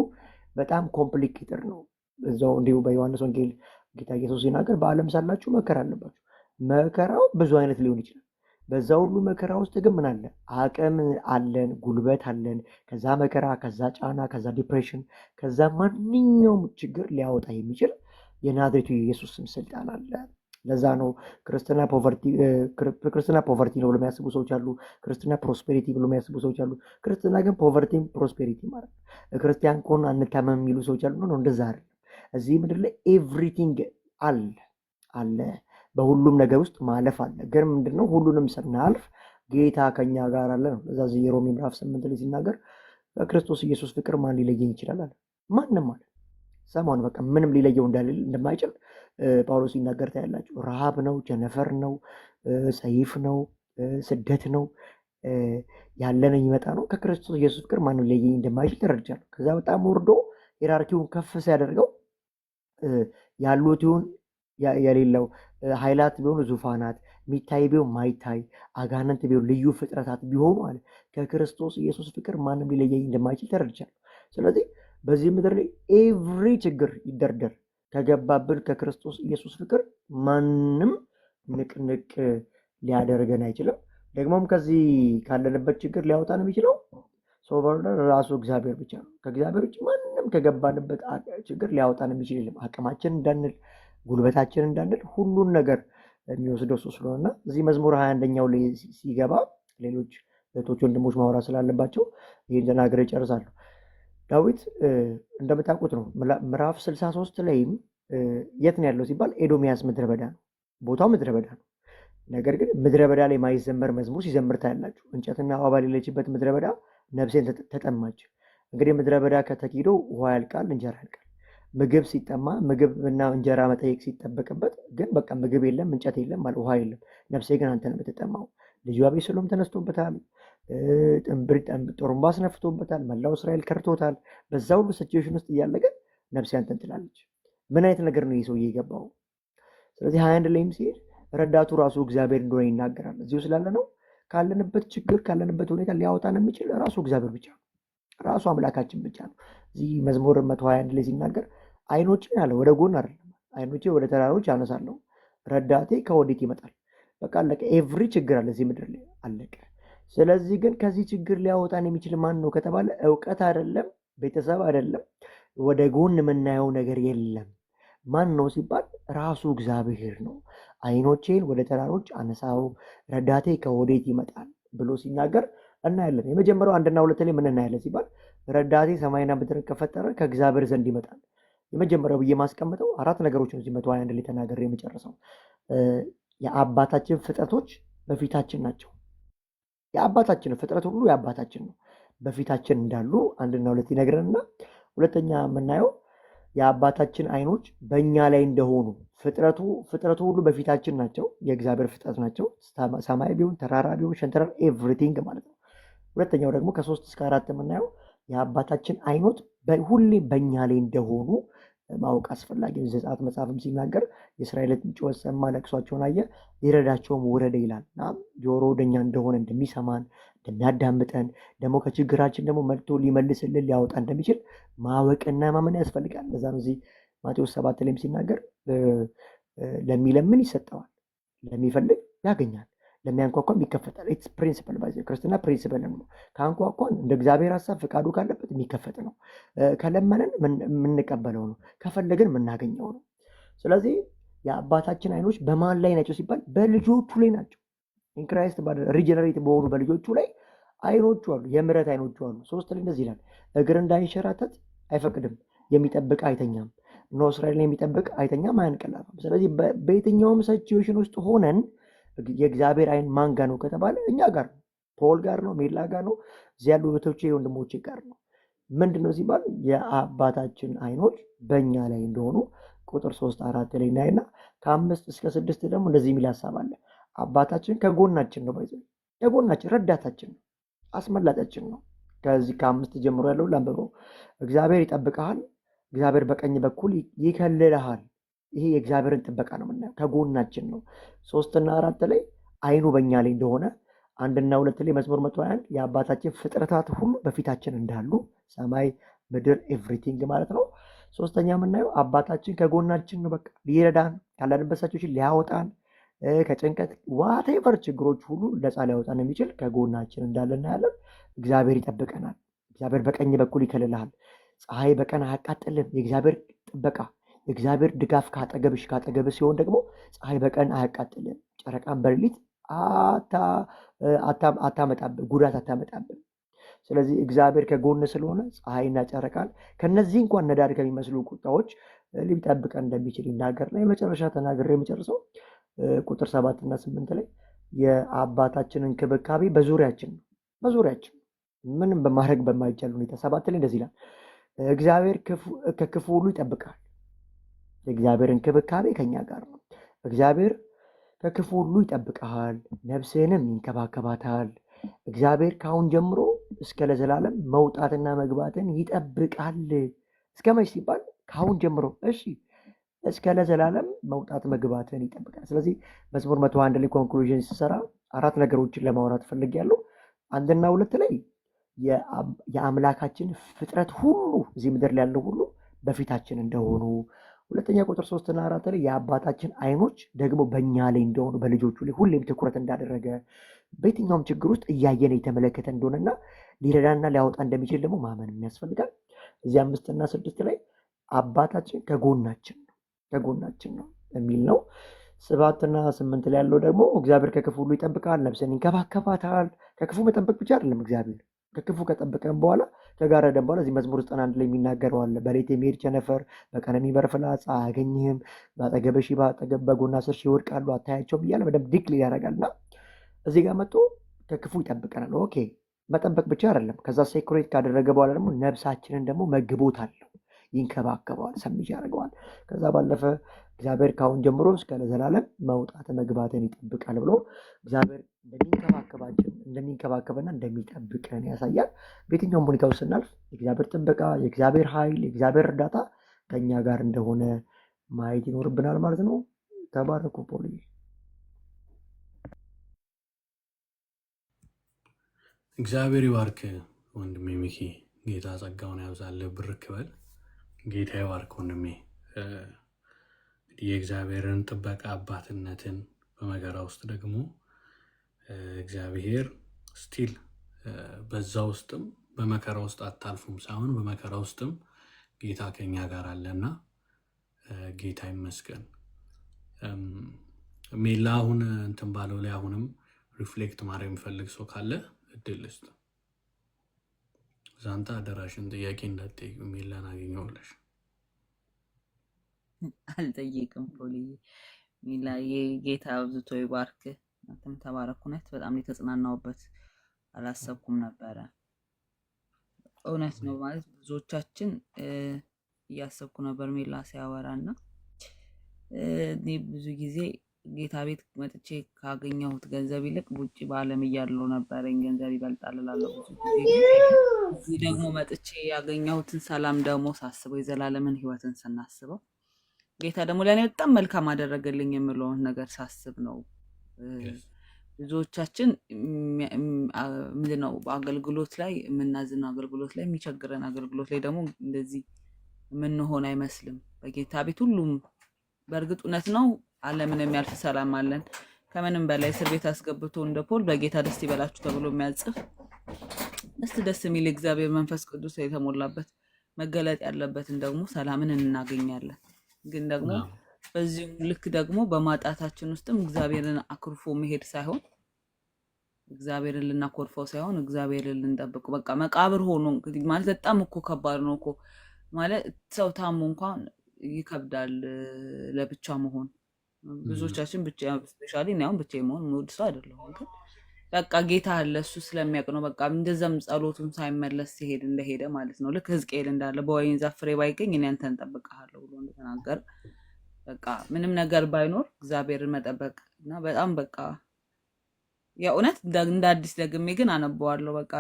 Speaker 3: በጣም ኮምፕሊኬትድ ነው። እዛው እንዲሁ በዮሐንስ ወንጌል ጌታ ኢየሱስ ሲናገር በዓለም ሳላችሁ መከራ አለባችሁ። መከራው ብዙ አይነት ሊሆን ይችላል። በዛ ሁሉ መከራ ውስጥ ግን ምን አለ? አቅም አለን፣ ጉልበት አለን። ከዛ መከራ፣ ከዛ ጫና፣ ከዛ ዲፕሬሽን፣ ከዛ ማንኛውም ችግር ሊያወጣ የሚችል የናዝሬቱ የኢየሱስ ስም ስልጣን አለ። ለዛ ነው ክርስትና ፖቨርቲ ነው ብሎ የሚያስቡ ሰዎች አሉ። ክርስትና ፕሮስፔሪቲ ብሎ የሚያስቡ ሰዎች አሉ። ክርስትና ግን ፖቨርቲ ፕሮስፔሪቲ ማለት ክርስቲያን ከሆነ አንታመም የሚሉ ሰዎች አሉ። ነው እንደዛ አይደለም። እዚህ ምድር ላይ ኤቭሪቲንግ አለ። በሁሉም ነገር ውስጥ ማለፍ አለ። ግን ምንድነው ሁሉንም ስናልፍ ጌታ ከኛ ጋር አለ ነው። ለዛ የሮሜ ምዕራፍ 8 ላይ ሲናገር በክርስቶስ ኢየሱስ ፍቅር ማን ሊለየኝ ይችላል አለ። ማንም አለ ሰማን በቃ ምንም ሊለየው እንደማይችል ጳውሎስ ሲናገር ታያላችሁ። ረሃብ ነው፣ ቸነፈር ነው፣ ሰይፍ ነው፣ ስደት ነው፣ ያለን የሚመጣ ነው። ከክርስቶስ ኢየሱስ ፍቅር ማንም ሊለየኝ እንደማይችል ተረድቻለሁ። ከዛ በጣም ወርዶ ሄራርኪውን ከፍ ሲያደርገው ያሉት ይሁን የሌለው ኃይላት ቢሆኑ ዙፋናት፣ ሚታይ ቢሆን ማይታይ፣ አጋንንት ቢሆን ልዩ ፍጥረታት ቢሆኑ አለ ከክርስቶስ ኢየሱስ ፍቅር ማንም ሊለየኝ እንደማይችል ተረድቻለሁ። ስለዚህ በዚህ ምድር ላይ ኤቭሪ ችግር ይደርደር ከገባብን ከክርስቶስ ኢየሱስ ፍቅር ማንም ንቅንቅ ሊያደርገን አይችልም። ደግሞም ከዚህ ካለንበት ችግር ሊያወጣን የሚችለው ሶቨርን ራሱ እግዚአብሔር ብቻ ነው። ከእግዚአብሔር ውጭ ማንም ከገባንበት ችግር ሊያወጣን የሚችል የለም። አቅማችን እንዳንል ጉልበታችን እንዳንል ሁሉን ነገር የሚወስደው እሱ ስለሆነና እዚህ መዝሙር 21ኛው ላይ ሲገባ ሌሎች እህቶች ወንድሞች ማውራት ስላለባቸው ይህን ተናግሬ እጨርሳለሁ። ዳዊት እንደምታውቁት ነው ምዕራፍ 63 ላይም የት ነው ያለው ሲባል ኤዶሚያስ ምድረ በዳ ነው። ቦታው ምድረ በዳ ነው። ነገር ግን ምድረ በዳ ላይ ማይዘመር መዝሙር ሲዘምር ታያላችሁ። እንጨትና ውሃ በሌለችበት ምድረ በዳ ነፍሴን ተጠማች። እንግዲህ ምድረ በዳ ከተኪዶ ውሃ ያልቃል፣ እንጀራ ያልቃል። ምግብ ሲጠማ ምግብና እንጀራ መጠየቅ ሲጠበቅበት ግን በቃ ምግብ የለም፣ እንጨት የለም፣ ውሃ የለም። ነፍሴ ግን አንተ ነው የምትጠማው። ልጁ አቤሴሎም ተነስቶበታል፣ ጥሩምባ አስነፍቶበታል፣ መላው እስራኤል ከርቶታል። በዛ ሁሉ ሲቹዌሽን ውስጥ እያለ ግን ነፍሴ አንተን ትላለች። ምን አይነት ነገር ነው ይህ ሰውዬ የገባው? ስለዚህ 21 ላይም ሲሄድ ረዳቱ ራሱ እግዚአብሔር እንደሆነ ይናገራል። እዚሁ ስላለ ነው ካለንበት ችግር ካለንበት ሁኔታ ሊያወጣን የሚችል ራሱ እግዚአብሔር ብቻ ነው፣ ራሱ አምላካችን ብቻ ነው። እዚህ መዝሙር 121 ላይ ሲናገር አይኖቼን አለ ወደ ጎን አይደለም፣ አይኖቼ ወደ ተራሮች አነሳለሁ፣ ረዳቴ ከወዴት ይመጣል? በቃ አለቀ። ኤቭሪ ችግር አለ እዚህ ምድር ላይ አለቀ። ስለዚህ ግን ከዚህ ችግር ሊያወጣን የሚችል ማን ነው ከተባለ እውቀት አይደለም፣ ቤተሰብ አይደለም፣ ወደ ጎን የምናየው ነገር የለም። ማን ነው ሲባል ራሱ እግዚአብሔር ነው። አይኖቼን ወደ ተራሮች አነሳው፣ ረዳቴ ከወዴት ይመጣል ብሎ ሲናገር እናያለን። የመጀመሪያው 1 እና 2 ላይ ምን እናያለን ሲባል ረዳቴ ሰማይና ምድርን ከፈጠረ ከእግዚአብሔር ዘንድ ይመጣል። የመጀመሪያው ብዬ ማስቀምጠው 4 ነገሮች ነው። እዚህ 121 ላይ ተናገር የመጨረሰው የአባታችን ፍጥረቶች በፊታችን ናቸው። የአባታችን ፍጥረት ሁሉ የአባታችን ነው፣ በፊታችን እንዳሉ 1 እና 2 ይነግረንና ሁለተኛ የምናየው የአባታችን አይኖች በእኛ ላይ እንደሆኑ ፍጥረቱ ሁሉ በፊታችን ናቸው፣ የእግዚአብሔር ፍጥረት ናቸው። ሰማይ ቢሆን ተራራ ቢሆን ሸንተረር ኤቭሪቲንግ ማለት ነው። ሁለተኛው ደግሞ ከ3 እስከ 4 የምናየው የአባታችን አይኖች ሁሌ በእኛ ላይ እንደሆኑ ማወቅ አስፈላጊ ነው። ዘጸአት መጽሐፍም ሲናገር የእስራኤልን ጩኸት ሰማ፣ ለቅሷቸውን አየ፣ ሊረዳቸውም ወረደ ይላል እና ጆሮ ወደኛ እንደሆነ እንደሚሰማን እንደሚያዳምጠን ደግሞ ከችግራችን ደግሞ መልቶ ሊመልስልን ሊያወጣ እንደሚችል ማወቅና ማመን ያስፈልጋል። ለዛ ነው እዚህ ማቴዎስ 7 ላይም ሲናገር ለሚለምን ይሰጠዋል፣ ለሚፈልግ ያገኛል፣ ለሚያንኳኳም ይከፈታል። ኢትስ ፕሪንሲፕል ባይ ክርስትና ፕሪንሲፕል ነው። ከአንኳኳን እንደ እግዚአብሔር ሀሳብ ፍቃዱ ካለበት የሚከፈት ነው። ከለመንን የምንቀበለው ነው። ከፈለግን የምናገኘው ነው። ስለዚህ የአባታችን አይኖች በማን ላይ ናቸው ሲባል በልጆቹ ላይ ናቸው። ኢንክራይስት ሪጀነሬት በሆኑ በልጆቹ ላይ አይኖቹ አሉ፣ የምሕረት አይኖቹ አሉ። 3 ላይ እንደዚህ ይላል፣ እግር እንዳይንሸራተት አይፈቅድም፣ የሚጠብቅ አይተኛም። እነሆ እስራኤልን የሚጠብቅ አይተኛም አያንቀላፋም። ስለዚህ በየትኛውም ሲቹዌሽን ውስጥ ሆነን የእግዚአብሔር አይን ማን ጋር ነው ከተባለ እኛ ጋር ነው። ፖል ጋር ነው፣ ሜላ ጋር ነው፣ እዚህ ያሉ እህቶቼ ወንድሞቼ ጋር ነው። ምንድን ነው ሲባል የአባታችን አይኖች በእኛ ላይ እንደሆኑ ቁጥር 3-4 ላይ እናይና ከ5 እስከ 6 ደግሞ እንደዚህ የሚል ሀሳብ አለ። አባታችን ከጎናችን ነው፣ ባይዘ ከጎናችን ረዳታችን ነው፣ አስመላጫችን ነው። ከዚህ ከ5 ጀምሮ ያለው ላንብበው። እግዚአብሔር ይጠብቀሃል፣ እግዚአብሔር በቀኝ በኩል ይከልልሃል። ይሄ የእግዚአብሔርን ጥበቃ ነው የምናየው። ከጎናችን ነው። 3-4 ላይ አይኑ በእኛ ላይ እንደሆነ 1-2 ላይ መዝሙር 121 የአባታችን ፍጥረታት ሁሉ በፊታችን እንዳሉ ሰማይ ምድር ኤቭሪቲንግ ማለት ነው። 3ኛ የምናየው አባታችን ከጎናችን ነው። በቃ ሊረዳን ካለንበት ሲቹዌሽን ሊያወጣን ከጭንቀት ዋቴቨር ችግሮች ሁሉ ነፃ ሊያወጣን የሚችል ከጎናችን እንዳለ እናያለን። እግዚአብሔር ይጠብቀናል። እግዚአብሔር በቀኝ በኩል ይከልልሃል። ፀሐይ በቀን አያቃጥልም። የእግዚአብሔር ጥበቃ የእግዚአብሔር ድጋፍ ካጠገብ ሲሆን ደግሞ ፀሐይ በቀን አያቃጥልም፣ ጨረቃን በሌሊት አታመጣብን፣ ጉዳት አታመጣብን። ስለዚህ እግዚአብሔር ከጎን ስለሆነ ፀሐይና ጨረቃን ከነዚህ እንኳን ነዳድ ከሚመስሉ ቁጣዎች ሊጠብቀን እንደሚችል ይናገርና የመጨረሻ ተናግሬ የመጨረሰው ቁጥር 7 እና 8 ላይ የአባታችንን እንክብካቤ በዙሪያችን ምንም በማድረግ በማይቻል ሁኔታ 7 ላይ እንደዚህ ይላል፣ እግዚአብሔር ከክፉ ሁሉ ይጠብቃል። የእግዚአብሔር እንክብካቤ ከኛ ጋር ነው። እግዚአብሔር ከክፉ ሁሉ ይጠብቀሃል፣ ነፍስህንም ይንከባከባታል። እግዚአብሔር ከአሁን ጀምሮ እስከ ለዘላለም መውጣትና መግባትን ይጠብቃል። እስከ መች ሲባል ከአሁን ጀምሮ፣ እሺ እስከ ለዘላለም መውጣት መግባትን ይጠብቃል። ስለዚህ መዝሙር 101 ላይ ኮንክሉዥን ሲሰራ 4 ነገሮችን ለማውራት ፈልጌያለሁ። 1-2 ላይ የአምላካችን ፍጥረት ሁሉ እዚህ ምድር ላይ ያለው ሁሉ በፊታችን እንደሆኑ፣ 2ኛ ቁጥር 3-4 ላይ የአባታችን አይኖች ደግሞ በእኛ ላይ እንደሆኑ፣ በልጆቹ ላይ ሁሌም ትኩረት እንዳደረገ፣ በየትኛውም ችግር ውስጥ እያየን የተመለከተ እንደሆነና ሊረዳና ሊያወጣ እንደሚችል ደግሞ ማመን ያስፈልጋል። እዚህ 5 እና 6 ላይ አባታችን ከጎናችን ነው የሚል ነው። 7 እና 8 ላይ ያለው ደግሞ እግዚአብሔር ከክፉ ሁሉ ይጠብቃል፣ ነፍስን ይንከባከባታል። ከክፉ መጠበቅ ብቻ አይደለም፣ እግዚአብሔር ከክፉ ከጠበቀን በኋላ ከጋረደን በኋላ እዚህ መዝሙር 91 ላይ የሚናገረው አለ። በሌሊት የሚሄድ ቸነፈር፣ በቀን የሚበር ፍላጻ አያገኝህም፣ በአጠገብህ ሺህ በአጠገብ በጎና 10 ሺህ ይወድቃሉ አታያቸውም እያለ በደንብ ዲክሌር ያደርጋልና እዚህ ጋር መጥቶ ከክፉ ይጠብቀናል። ኦኬ መጠበቅ ብቻ አይደለም። ከዛ ሴኩሬት ካደረገ በኋላ ደግሞ ነፍሳችንን ደግሞ መግቦት አለው፣ ይንከባከበዋል፣ ሰምጅ ያደርገዋል። ከዛ ባለፈ እግዚአብሔር ካሁን ጀምሮ እስከ ለዘላለም መውጣት መግባትን ይጠብቃል ብሎ እግዚአብሔር እንደሚንከባከበና እንደሚጠብቀን ያሳያል። በየትኛውም ሁኔታ ውስጥ ስናልፍ የእግዚአብሔር ጥበቃ፣ የእግዚአብሔር ኃይል፣ የእግዚአብሔር እርዳታ ከኛ ጋር እንደሆነ ማየት ይኖርብናል ማለት ነው። ተባረኩ። ፖሊ
Speaker 2: እግዚአብሔር ይባርክ ወንድሜ ሚኪ፣ ጌታ ጸጋውን ያብዛልህ፣ ብርክ በል። ጌታ ይባርክ ወንድሜ። የእግዚአብሔርን ጥበቃ አባትነትን በመከራ ውስጥ ደግሞ እግዚአብሔር ስቲል በዛ ውስጥም በመከራ ውስጥ አታልፉም ሳይሆን በመከራ ውስጥም ጌታ ከኛ ጋር አለና ጌታ ይመስገን። ሜላ አሁን እንትን ባለው ላይ አሁንም ሪፍሌክት ማድረግ የሚፈልግ ሰው ካለ እድል ልስጥ። ዛንታ አደራሽን ጥያቄ እንዳትጠይቅ ሜላን አገኘው ብለሽ
Speaker 4: አልጠይቅም። ፖሊዬ ሜላ የጌታ አብዝቶ ይባርክ። አንተም ተባረክ። እውነት በጣም የተጽናናውበት አላሰብኩም ነበረ። እውነት ነው ማለት ብዙዎቻችን እያሰብኩ ነበር ሜላ ሲያወራና እኔ ብዙ ጊዜ ጌታ ቤት መጥቼ ካገኘሁት ገንዘብ ይልቅ ውጭ በዓለም እያለው ነበረኝ ገንዘብ ይበልጣል እላለሁ። ብዙ ጊዜ እዚህ ደግሞ መጥቼ ያገኘሁትን ሰላም ደግሞ ሳስበው የዘላለምን ህይወትን ስናስበው ጌታ ደግሞ ለእኔ በጣም መልካም አደረገልኝ የምለውን ነገር ሳስብ ነው። ብዙዎቻችን ምንድነው በአገልግሎት ላይ የምናዝነው፣ አገልግሎት ላይ የሚቸግረን፣ አገልግሎት ላይ ደግሞ እንደዚህ የምንሆን አይመስልም። በጌታ ቤት ሁሉም በእርግጥ እውነት ነው፣ ዓለምን የሚያልፍ ሰላም አለን። ከምንም በላይ እስር ቤት አስገብቶ እንደ ፖል በጌታ ደስ ይበላችሁ ተብሎ የሚያጽፍ ደስ የሚል እግዚአብሔር መንፈስ ቅዱስ የተሞላበት መገለጥ ያለበትን ደግሞ ሰላምን እናገኛለን። ግን ደግሞ በዚህ ልክ ደግሞ በማጣታችን ውስጥም እግዚአብሔርን አክርፎ መሄድ ሳይሆን እግዚአብሔርን ልናኮርፈው ሳይሆን እግዚአብሔርን ልንጠብቅ በቃ መቃብር ሆኖ እንግዲህ ማለት በጣም እኮ ከባድ ነው እኮ ማለት ሰው ታሞ እንኳን ይከብዳል ለብቻ መሆን። ብዙዎቻችን ብቻ ስፔሻሊ እኔ አሁን ብቻ መሆን የምወድ ሰው አይደለሁም። ግን በቃ ጌታ አለ እሱ ስለሚያውቅ ነው። በቃ እንደዛም ጸሎቱን ሳይመለስ ሲሄድ እንደሄደ ማለት ነው። ልክ ሕዝቅኤል እንዳለ በወይን ዛፍ ፍሬ ባይገኝ እኔ አንተን እጠብቅሃለሁ ብሎ እንደተናገረ በቃ ምንም ነገር ባይኖር እግዚአብሔርን መጠበቅ እና በጣም በቃ የእውነት እንደ አዲስ ደግሜ ግን አነበዋለሁ። በቃ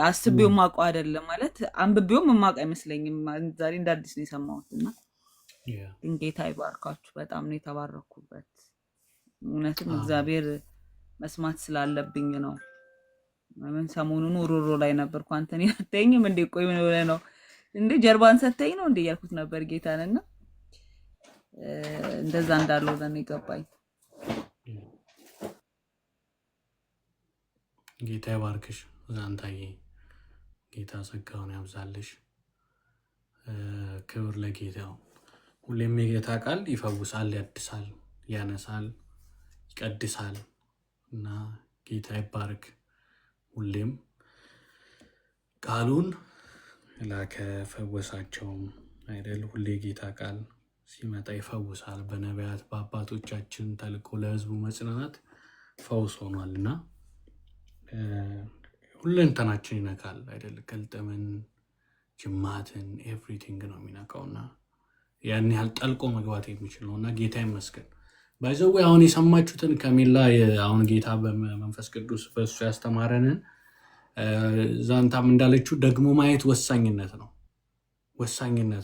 Speaker 4: አስቤው ማውቀው አይደለም ማለት አንብቤውም የማውቅ አይመስለኝም። ዛሬ እንደ አዲስ ነው የሰማሁት እና ግን ጌታ ይባርካችሁ። በጣም ነው የተባረኩበት። እውነትም እግዚአብሔር መስማት ስላለብኝ ነው። ምን ሰሞኑን ሮሮ ላይ ነበርኩ። አንተን ያተኝም እንዴ ቆይ ምን ሆነ ነው እንዴ ጀርባን ሰተኝ ነው እንዴ ያልኩት ነበር ጌታንና እንደዛ እንዳለው ለኔ ገባኝ።
Speaker 2: ጌታ ይባርክሽ ዛንታዬ፣ ጌታ ጸጋውን ያብዛልሽ። ክብር ለጌታው። ሁሌም የጌታ ቃል ይፈውሳል፣ ያድሳል፣ ያነሳል፣ ይቀድሳል እና ጌታ ይባርክ። ሁሌም ቃሉን ላከ ፈወሳቸውም አይደል? ሁሌ ጌታ ቃል ሲመጣ ይፈውሳል። በነቢያት በአባቶቻችን ተልኮ ለሕዝቡ መጽናናት ፈውስ ሆኗልና ሁለንተናችን ይነካል አይደል? ቅልጥምን፣ ጅማትን ኤቭሪቲንግ ነው የሚነካውና ያን ያህል ጠልቆ መግባት የሚችል ነውና ጌታ ይመስገን። ባይዘው አሁን የሰማችሁትን ከሚላ አሁን ጌታ በመንፈስ ቅዱስ በእሱ ያስተማረንን ዛንታም እንዳለችው ደግሞ ማየት ወሳኝነት ነው።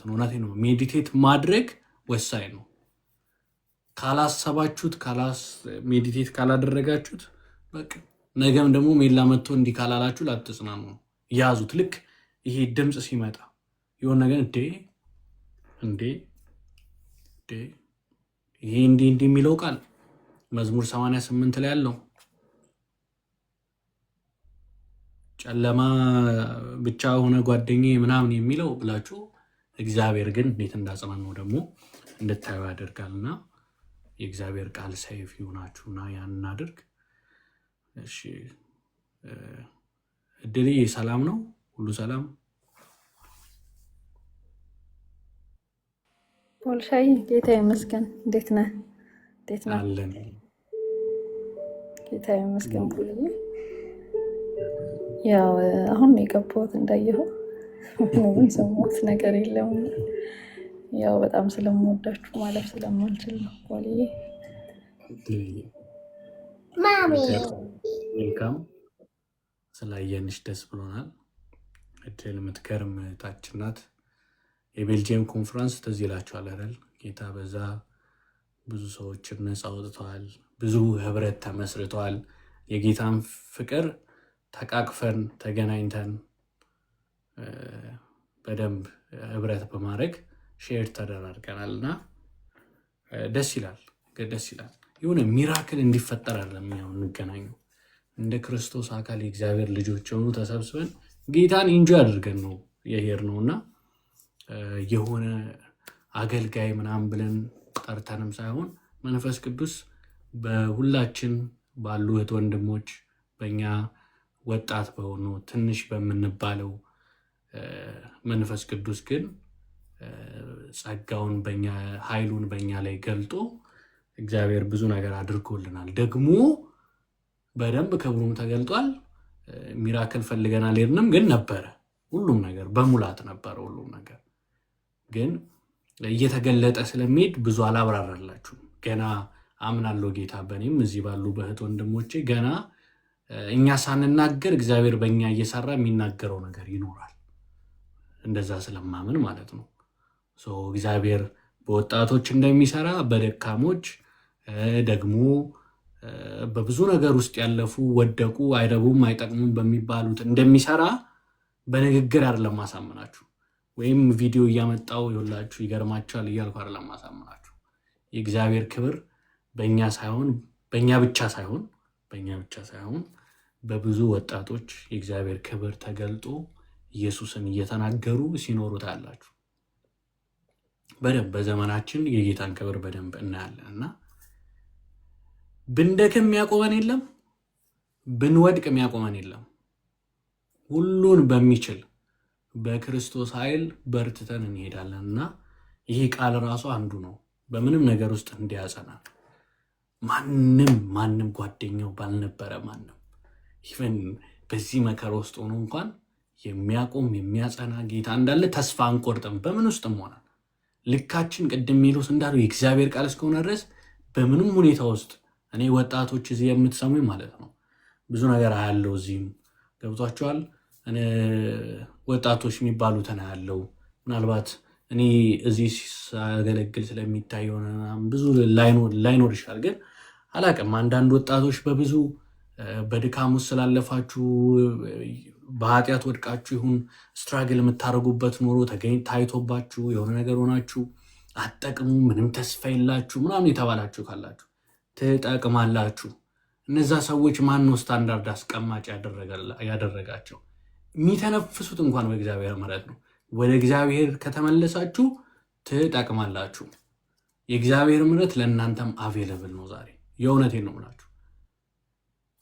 Speaker 2: እውነቴ ነው። ሜዲቴት ማድረግ ወሳኝ ነው። ካላሰባችሁት ሜዲቴት ካላደረጋችሁት በቃ ነገም ደግሞ ሜላ መጥቶ እንዲህ ካላላችሁ ላትጽናኑ ነው። ያዙት። ልክ ይሄ ድምፅ ሲመጣ የሆነ ነገር እንዴ ይሄ እንዲህ የሚለው ቃል መዝሙር 88 ላይ ያለው ጨለማ ብቻ ሆነ ጓደኛዬ ምናምን የሚለው ብላችሁ እግዚአብሔር ግን እንዴት እንዳጽናናው ደግሞ እንድታዩ ያደርጋልና የእግዚአብሔር ቃል ሰይፍ ይሆናችሁና ያን እናድርግ። እሺ እድሌ ሰላም ነው? ሁሉ ሰላም?
Speaker 5: ፖልሻይ ጌታ ይመስገን። እንዴት ነህ?
Speaker 2: አለን።
Speaker 5: ጌታ ይመስገን። ፖልዬ ያው አሁን ነው የገባሁት እንዳየኸው ምንም ሰማሁት ነገር የለም። ያው በጣም ስለምወዳችሁ ማለፍ ስለማልችል ነው ፖልዬ።
Speaker 2: ማሚ ዌልካም። ስላየንሽ ደስ ብሎናል። እድል የምትገርም እህታችን ናት። የቤልጅየም ኮንፈረንስ ትዝ ይላችኋል አይደል? ጌታ በዛ ብዙ ሰዎችን ነፃ አውጥተዋል። ብዙ ህብረት ተመስርተዋል። የጌታን ፍቅር ተቃቅፈን ተገናኝተን በደንብ ህብረት በማድረግ ሼር ተደራርገናል እና ደስ ይላል። የሆነ ሚራክል እንዲፈጠር አይደለም ያው እንገናኘው እንደ ክርስቶስ አካል የእግዚአብሔር ልጆች ሆኑ ተሰብስበን ጌታን ኢንጆይ አድርገን ነው የሄድነው እና የሆነ አገልጋይ ምናምን ብለን ጠርተንም ሳይሆን መንፈስ ቅዱስ በሁላችን ባሉ እህት ወንድሞች በእኛ ወጣት በሆኑ ትንሽ በምንባለው መንፈስ ቅዱስ ግን ጸጋውን በእኛ ኃይሉን በእኛ ላይ ገልጦ እግዚአብሔር ብዙ ነገር አድርጎልናል። ደግሞ በደንብ ክብሩም ተገልጧል። ሚራክል ፈልገን አልሄድንም፣ ግን ነበረ። ሁሉም ነገር በሙላት ነበረ። ሁሉም ነገር ግን እየተገለጠ ስለሚሄድ ብዙ አላብራራላችሁም። ገና አምናለሁ ጌታ በእኔም እዚህ ባሉ በእህት ወንድሞቼ ገና እኛ ሳንናገር እግዚአብሔር በእኛ እየሰራ የሚናገረው ነገር ይኖራል። እንደዛ ስለማምን ማለት ነው። እግዚአብሔር በወጣቶች እንደሚሰራ በደካሞች ደግሞ በብዙ ነገር ውስጥ ያለፉ ወደቁ አይረቡም አይጠቅሙም በሚባሉት እንደሚሰራ በንግግር አይደለም ማሳመናችሁ፣ ወይም ቪዲዮ እያመጣው ይውላችሁ ይገርማችኋል እያልኩ አይደለም ማሳመናችሁ። የእግዚአብሔር ክብር በእኛ ብቻ ሳይሆን በብዙ ወጣቶች የእግዚአብሔር ክብር ተገልጦ ኢየሱስን እየተናገሩ ሲኖሩ ታያላችሁ። በደንብ በዘመናችን የጌታን ክብር በደንብ እናያለን እና ብንደክም የሚያቆመን የለም፣ ብንወድቅ የሚያቆመን የለም። ሁሉን በሚችል በክርስቶስ ኃይል በርትተን እንሄዳለን እና ይህ ቃል ራሱ አንዱ ነው በምንም ነገር ውስጥ እንዲያጸናል። ማንም ጓደኛው ባልነበረ ማንም ኢቨን በዚህ መከራ ውስጥ ሆኖ እንኳን የሚያቆም የሚያጸና ጌታ እንዳለ ተስፋ አንቆርጥም። በምን ውስጥም ሆነ ልካችን ቅድም ሜሎስ እንዳሉ የእግዚአብሔር ቃል እስከሆነ ድረስ በምንም ሁኔታ ውስጥ እኔ ወጣቶች እዚህ የምትሰሙኝ ማለት ነው ብዙ ነገር አያለው። እዚህም ገብቷቸዋል። ወጣቶች የሚባሉትን አያለው። ምናልባት እኔ እዚህ ሳገለግል ስለሚታይ ሆነ ብዙ ላይኖር ይችላል። ግን አላቅም አንዳንድ ወጣቶች በብዙ በድካም ውስጥ ስላለፋችሁ በኃጢአት ወድቃችሁ ይሁን ስትራግል የምታደርጉበት ኖሮ ታይቶባችሁ የሆነ ነገር ሆናችሁ አትጠቅሙ፣ ምንም ተስፋ የላችሁ ምናምን የተባላችሁ ካላችሁ ትጠቅማላችሁ። እነዛ ሰዎች ማን ነው ስታንዳርድ አስቀማጭ ያደረጋቸው? የሚተነፍሱት እንኳን በእግዚአብሔር ምሕረት ነው። ወደ እግዚአብሔር ከተመለሳችሁ ትጠቅማላችሁ። የእግዚአብሔር ምሕረት ለእናንተም አቬለብል ነው ዛሬ። የእውነቴን ነው የምላችሁ።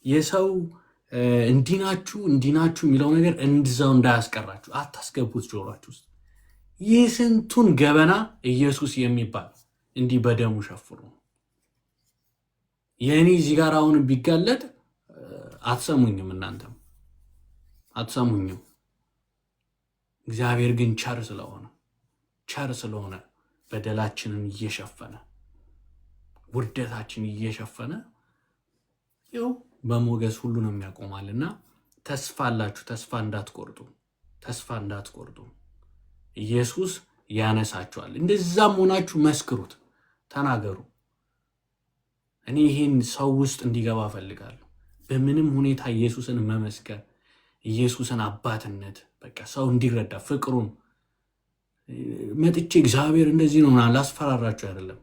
Speaker 2: የሰው እንዲናችሁ የሚለው ነገር እንድዛው እንዳያስቀራችሁ አታስገቡት ጆሯችሁ ውስጥ። ይህ ስንቱን ገበና ኢየሱስ የሚባል እንዲህ በደሙ ሸፍኑ። የእኔ እዚህ ጋር አሁን ቢጋለጥ አትሰሙኝም፣ እናንተም አትሰሙኝም። እግዚአብሔር ግን ቸር ስለሆነ በደላችንን እየሸፈነ ውርደታችን እየሸፈነ ይኸው በሞገስ ሁሉንም ያቆማልና ተስፋ አላችሁ። ተስፋ እንዳትቆርጡ ኢየሱስ ያነሳችኋል። እንደዛም ሆናችሁ መስክሩት፣ ተናገሩ። እኔ ይህን ሰው ውስጥ እንዲገባ እፈልጋለሁ። በምንም ሁኔታ ኢየሱስን መመስከር፣ ኢየሱስን አባትነት በቃ ሰው እንዲረዳ ፍቅሩን። መጥቼ እግዚአብሔር እንደዚህ ነው ላስፈራራችሁ አይደለም።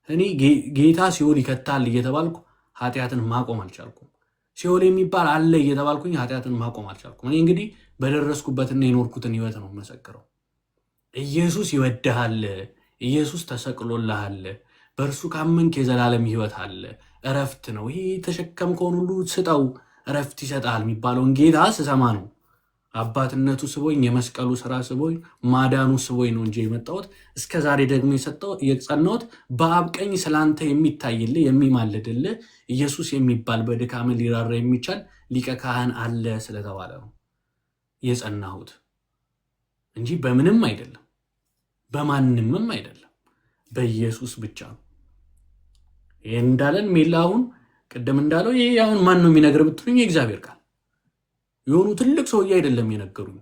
Speaker 2: እኔ ጌታ ሲኦል ይከታል እየተባልኩ ኃጢአትን ማቆም አልቻልኩም። ሲኦል የሚባል አለ እየተባልኩኝ ኃጢአትን ማቆም አልቻልኩም። እኔ እንግዲህ በደረስኩበትና የኖርኩትን ህይወት ነው መሰክረው። ኢየሱስ ይወድሃል፣ ኢየሱስ ተሰቅሎልሃል፣ በእርሱ ካመንክ የዘላለም ህይወት አለ፣ እረፍት ነው። ይሄ ተሸከምከውን ሁሉ ስጠው እረፍት ይሰጣል የሚባለውን ጌታ ስሰማ ነው አባትነቱ ስቦኝ፣ የመስቀሉ ስራ ስቦኝ፣ ማዳኑ ስቦኝ ነው እንጂ የመጣሁት። እስከ ዛሬ ደግሞ የጸናሁት በአብ ቀኝ ስላንተ የሚታይልህ የሚማልድልህ ኢየሱስ የሚባል በድካም ሊራራ የሚቻል ሊቀ ካህን አለ ስለተባለ ነው የጸናሁት እንጂ በምንም አይደለም፣ በማንምም አይደለም፣ በኢየሱስ ብቻ ነው። ይህን እንዳለን ሜላ አሁን ቅድም እንዳለው ይሄ አሁን ማን ነው የሚነግር ብትሉኝ የእግዚአብሔር ቃል የሆኑ ትልቅ ሰውዬ አይደለም የነገሩኝ።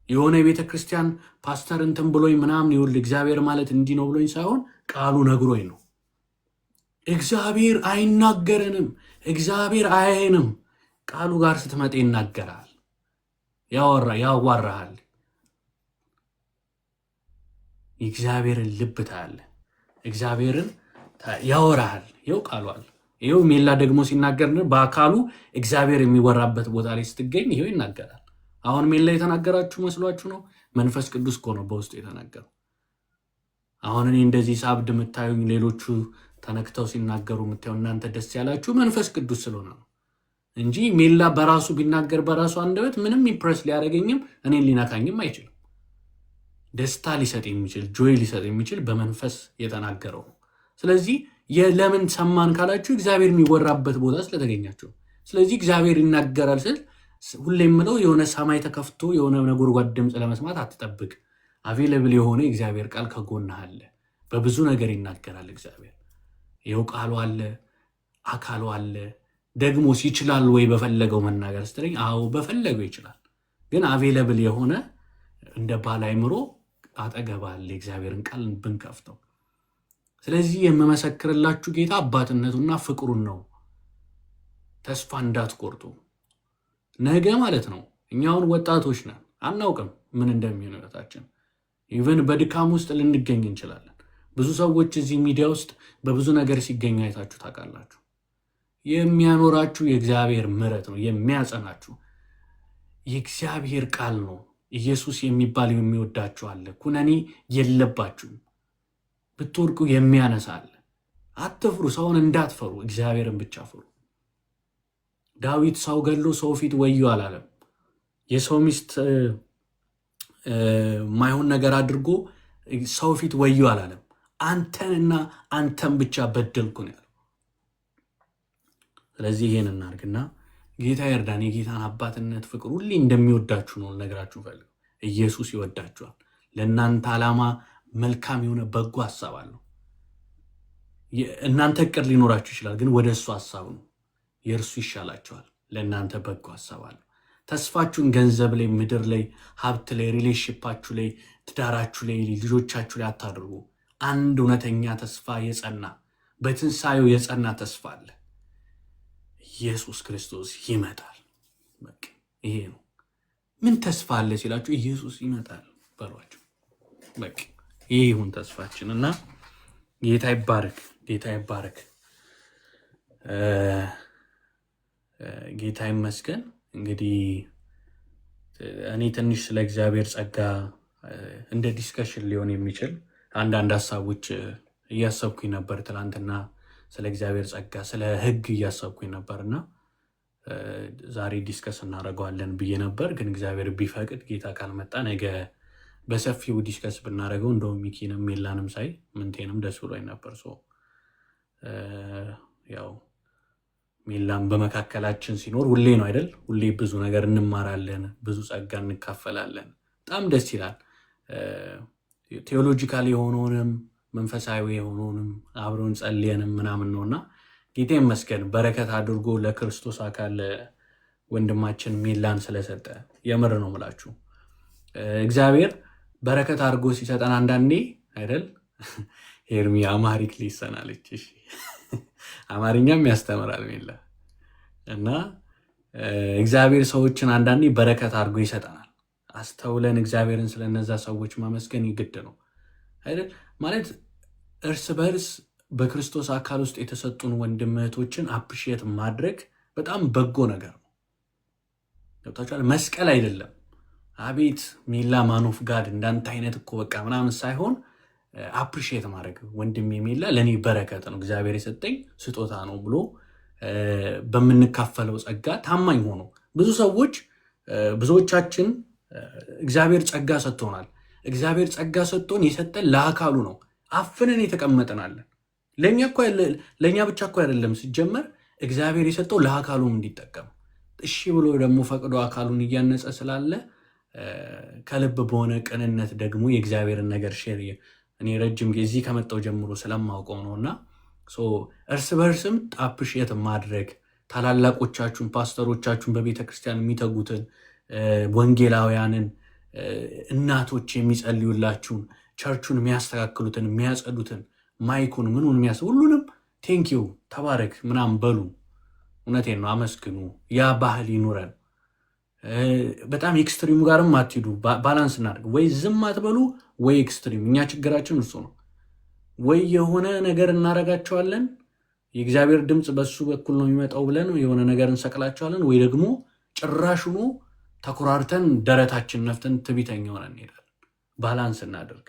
Speaker 2: የሆነ የቤተ ክርስቲያን ፓስተር እንትን ብሎኝ ምናምን ይኸውልህ እግዚአብሔር ማለት እንዲህ ነው ብሎኝ ሳይሆን ቃሉ ነግሮኝ ነው። እግዚአብሔር አይናገረንም፣ እግዚአብሔር አያየንም። ቃሉ ጋር ስትመጣ ይናገራል፣ ያዋራሃል። የእግዚአብሔርን ልብ ታያለህ፣ እግዚአብሔርን ያወራሃል። ይኸው ቃሉ አለ። ይኸው ሜላ ደግሞ ሲናገር በአካሉ እግዚአብሔር የሚወራበት ቦታ ላይ ስትገኝ ይኸው ይናገራል። አሁን ሜላ የተናገራችሁ መስሏችሁ ነው? መንፈስ ቅዱስ እኮ ነው በውስጡ የተናገረው። አሁን እኔ እንደዚህ ሳብድ የምታዩኝ፣ ሌሎቹ ተነክተው ሲናገሩ የምታዩ እናንተ ደስ ያላችሁ መንፈስ ቅዱስ ስለሆነ ነው እንጂ ሜላ በራሱ ቢናገር በራሱ አንደበት ምንም ኢምፕረስ ሊያደርገኝም እኔን ሊነካኝም አይችልም። ደስታ ሊሰጥ የሚችል ጆይ ሊሰጥ የሚችል በመንፈስ የተናገረው ነው። ስለዚህ ለምን ሰማን ካላችሁ እግዚአብሔር የሚወራበት ቦታ ስለተገኛቸው። ስለዚህ እግዚአብሔር ይናገራል ስል ሁሌ የምለው የሆነ ሰማይ ተከፍቶ የሆነ ነጎድጓድ ድምፅ ለመስማት አትጠብቅ። አቬለብል የሆነ እግዚአብሔር ቃል ከጎንህ አለ። በብዙ ነገር ይናገራል እግዚአብሔር። ይኸው ቃሉ አለ፣ አካሉ አለ። ደግሞ ይችላል ወይ በፈለገው መናገር ስትለኝ፣ አዎ በፈለገው ይችላል። ግን አቬለብል የሆነ እንደ ባለ አእምሮ አጠገባል የእግዚአብሔርን ቃል ብንከፍተው። ስለዚህ የምመሰክርላችሁ ጌታ አባትነቱና ፍቅሩን ነው። ተስፋ እንዳትቆርጡ። ነገ ማለት ነው እኛውን ወጣቶች ነን፣ አናውቅም ምን እንደሚሆን ህይወታችን። ኢቨን በድካም ውስጥ ልንገኝ እንችላለን። ብዙ ሰዎች እዚህ ሚዲያ ውስጥ በብዙ ነገር ሲገኙ አይታችሁ ታውቃላችሁ። የሚያኖራችሁ የእግዚአብሔር ምሕረት ነው። የሚያጸናችሁ የእግዚአብሔር ቃል ነው። ኢየሱስ የሚባል የሚወዳችሁ አለ። ኩነኔ የለባችሁም። ብትወድቁ የሚያነሳ አለ። አትፍሩ። ሰውን እንዳትፈሩ፣ እግዚአብሔርን ብቻ ፍሩ። ዳዊት ሰው ገሎ ሰው ፊት ወዮ አላለም። የሰው ሚስት ማይሆን ነገር አድርጎ ሰው ፊት ወዮ አላለም። አንተንና አንተን ብቻ በደልኩ ነው ያለው። ስለዚህ ይሄን እናርግና ጌታ ይርዳን። የጌታን አባትነት ፍቅር ሁሌ እንደሚወዳችሁ ነው ልነግራችሁ ፈልገው። ኢየሱስ ይወዳችኋል። ለእናንተ ዓላማ መልካም የሆነ በጎ ሀሳብ አለው። እናንተ እቅድ ሊኖራችሁ ይችላል፣ ግን ወደ እሱ ሀሳብ ነው። የእርሱ ይሻላችኋል። ለእናንተ በጎ ሀሳብ አለው። ተስፋችሁን ገንዘብ ላይ፣ ምድር ላይ፣ ሀብት ላይ፣ ሪሌሽንሺፓችሁ ላይ፣ ትዳራችሁ ላይ፣ ልጆቻችሁ ላይ አታድርጉ። አንድ እውነተኛ ተስፋ የጸና በትንሣኤው የጸና ተስፋ አለ። ኢየሱስ ክርስቶስ ይመጣል። በቃ ይሄ ነው። ምን ተስፋ አለ ሲላችሁ ኢየሱስ ይመጣል በሏቸው። በቃ ይሄ ይሁን ተስፋችን እና ጌታ ይባረክ፣ ጌታ ይባረክ፣ ጌታ ይመስገን። እንግዲህ እኔ ትንሽ ስለ እግዚአብሔር ጸጋ እንደ ዲስከሽን ሊሆን የሚችል አንዳንድ ሀሳቦች እያሰብኩኝ ነበር። ትላንትና ስለ እግዚአብሔር ጸጋ፣ ስለ ሕግ እያሰብኩኝ ነበርና ዛሬ ዲስከስ እናደርገዋለን ብዬ ነበር። ግን እግዚአብሔር ቢፈቅድ ጌታ ካልመጣ ነገ በሰፊው ዲስከስ ብናደርገው እንደውም ሚኪንም ሜላንም ሳይ ምንቴንም ደስ ብሎኝ ነበር። ያው ሜላም በመካከላችን ሲኖር ሁሌ ነው አይደል? ሁሌ ብዙ ነገር እንማራለን፣ ብዙ ጸጋ እንካፈላለን። በጣም ደስ ይላል። ቴዎሎጂካል የሆነውንም መንፈሳዊ የሆነውንም አብረን ጸልየንም ምናምን ነውና ጌታ ይመስገን በረከት አድርጎ ለክርስቶስ አካል ወንድማችን ሜላን ስለሰጠ የምር ነው ምላችሁ። እግዚአብሔር በረከት አድርጎ ሲሰጠን አንዳንዴ አይደል? ሄርሚ አማሪክ ሊሰናለች። እሺ አማርኛም ያስተምራል ሜላ እና እግዚአብሔር ሰዎችን አንዳንዴ በረከት አድርጎ ይሰጠናል። አስተውለን እግዚአብሔርን ስለነዛ ሰዎች ማመስገን ይግድ ነው አይደል? ማለት እርስ በርስ በክርስቶስ አካል ውስጥ የተሰጡን ወንድም እህቶችን አፕሪሺየት ማድረግ በጣም በጎ ነገር ነው። ገብታችኋል? መስቀል አይደለም አቤት ሜላ ማኖፍ ጋድ እንዳንተ አይነት እኮ በቃ ምናምን ሳይሆን አፕሪሺየት ማድረግ ወንድሜ ሜላ ለእኔ በረከት ነው፣ እግዚአብሔር የሰጠኝ ስጦታ ነው ብሎ በምንካፈለው ጸጋ ታማኝ ሆኖ ብዙዎቻችን እግዚአብሔር ጸጋ ሰጥቶናል። እግዚአብሔር ጸጋ ሰጥቶን የሰጠን ለአካሉ ነው። አፍነን የተቀመጠናለን። ለእኛ ብቻ እኮ አይደለም ሲጀመር እግዚአብሔር የሰጠው ለአካሉም እንዲጠቀም እሺ ብሎ ደግሞ ፈቅዶ አካሉን እያነጸ ስላለ ከልብ በሆነ ቅንነት ደግሞ የእግዚአብሔርን ነገር ሼር እኔ ረጅም ጊዜ ከመጣው ጀምሮ ስለማውቀው ነውና እርስ በርስም አፕሪሺየት ማድረግ ታላላቆቻችሁን፣ ፓስተሮቻችሁን፣ በቤተ ክርስቲያን የሚተጉትን ወንጌላውያንን፣ እናቶች የሚጸልዩላችሁን፣ ቸርቹን የሚያስተካክሉትን፣ የሚያጸዱትን፣ ማይኩን ምኑን ሁሉንም ቴንኪው ተባረክ ምናምን በሉ። እውነቴን ነው፣ አመስግኑ። ያ ባህል ይኑረን። በጣም ኤክስትሪሙ ጋርም አትሂዱ። ባላንስ እናድርግ። ወይ ዝም አትበሉ ወይ ኤክስትሪም። እኛ ችግራችን እሱ ነው። ወይ የሆነ ነገር እናረጋቸዋለን፣ የእግዚአብሔር ድምፅ በሱ በኩል ነው የሚመጣው ብለን የሆነ ነገር እንሰቅላቸዋለን፣ ወይ ደግሞ ጭራሹኑ ተኮራርተን ደረታችን ነፍተን ትቢተኛ ሆነን እንሄዳለን። ባላንስ እናድርግ።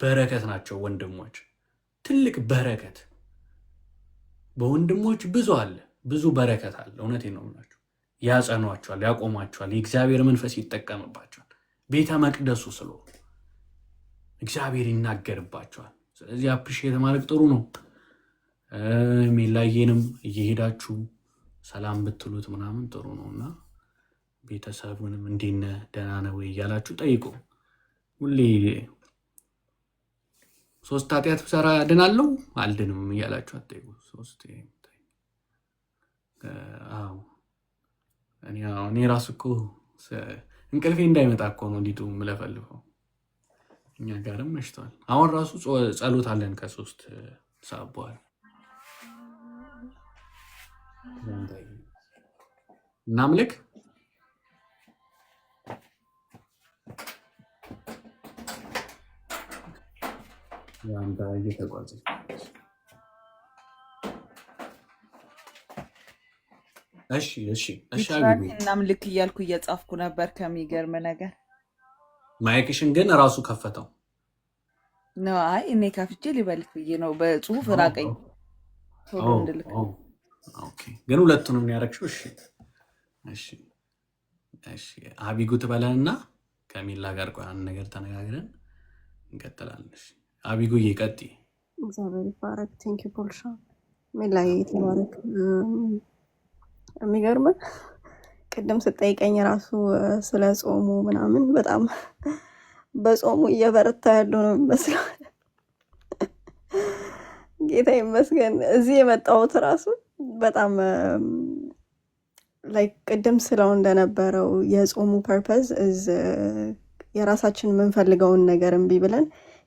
Speaker 2: በረከት ናቸው ወንድሞች፣ ትልቅ በረከት በወንድሞች ብዙ አለ፣ ብዙ በረከት አለ። እውነቴን ነው የምላችሁ። ያጸኗቸዋል፣ ያቆሟቸዋል፣ የእግዚአብሔር መንፈስ ይጠቀምባቸዋል። ቤተ መቅደሱ ስለሆኑ እግዚአብሔር ይናገርባቸዋል። ስለዚህ አፕሪሺየት ማድረግ ጥሩ ነው። ሜላዬንም እየሄዳችሁ ሰላም ብትሉት ምናምን ጥሩ ነው እና ቤተሰቡንም እንዴት ነህ ደህና ነህ ወይ እያላችሁ ጠይቁ። ሁሌ 3 ኃጢአት ብሰራ ድናለሁ አልድንም እያላችሁ አትጠይቁ። 3 እኔ ራሱ እኮ እንቅልፌ እንዳይመጣ እኮ ነው ሊጡ የምለፈልፈው። እኛ ጋርም መሽቷል። አሁን ራሱ ጸሎት አለን ከ3 ሰዓት በኋላ እናምልክ። ያንተ እየተጓዘ እሺ
Speaker 4: እናምልክ እያልኩ እየጻፍኩ ነበር። ከሚገርም ነገር
Speaker 2: ማይክሽን ግን ራሱ ከፈተው
Speaker 4: ነው። አይ እኔ ከፍቼ ሊበልክ ብዬ ነው። በጽሁፍ ራቀኝ ቶሎ እንድልክ።
Speaker 2: ኦኬ ግን ሁለቱንም ያረክሽው። እሺ አቢጉ ትበለንና ከሚላ ጋር ቆይ አንድ ነገር ተነጋግረን እንቀጥላለን። አቢጉዬ ቀጥይ።
Speaker 6: እግዚአብሔር ይባረክ። ቴንክ ዩ ፖልሻ ሚላይ ተባረክ። የሚገርም ቅድም ስጠይቀኝ ራሱ ስለ ጾሙ ምናምን በጣም በጾሙ እየበረታ ያለው ነው የሚመስለው። ጌታ ይመስገን። እዚህ የመጣሁት ራሱ በጣም ላይክ ቅድም ስለው እንደነበረው የጾሙ ፐርፐዝ የራሳችን የምንፈልገውን ነገር እምቢ ብለን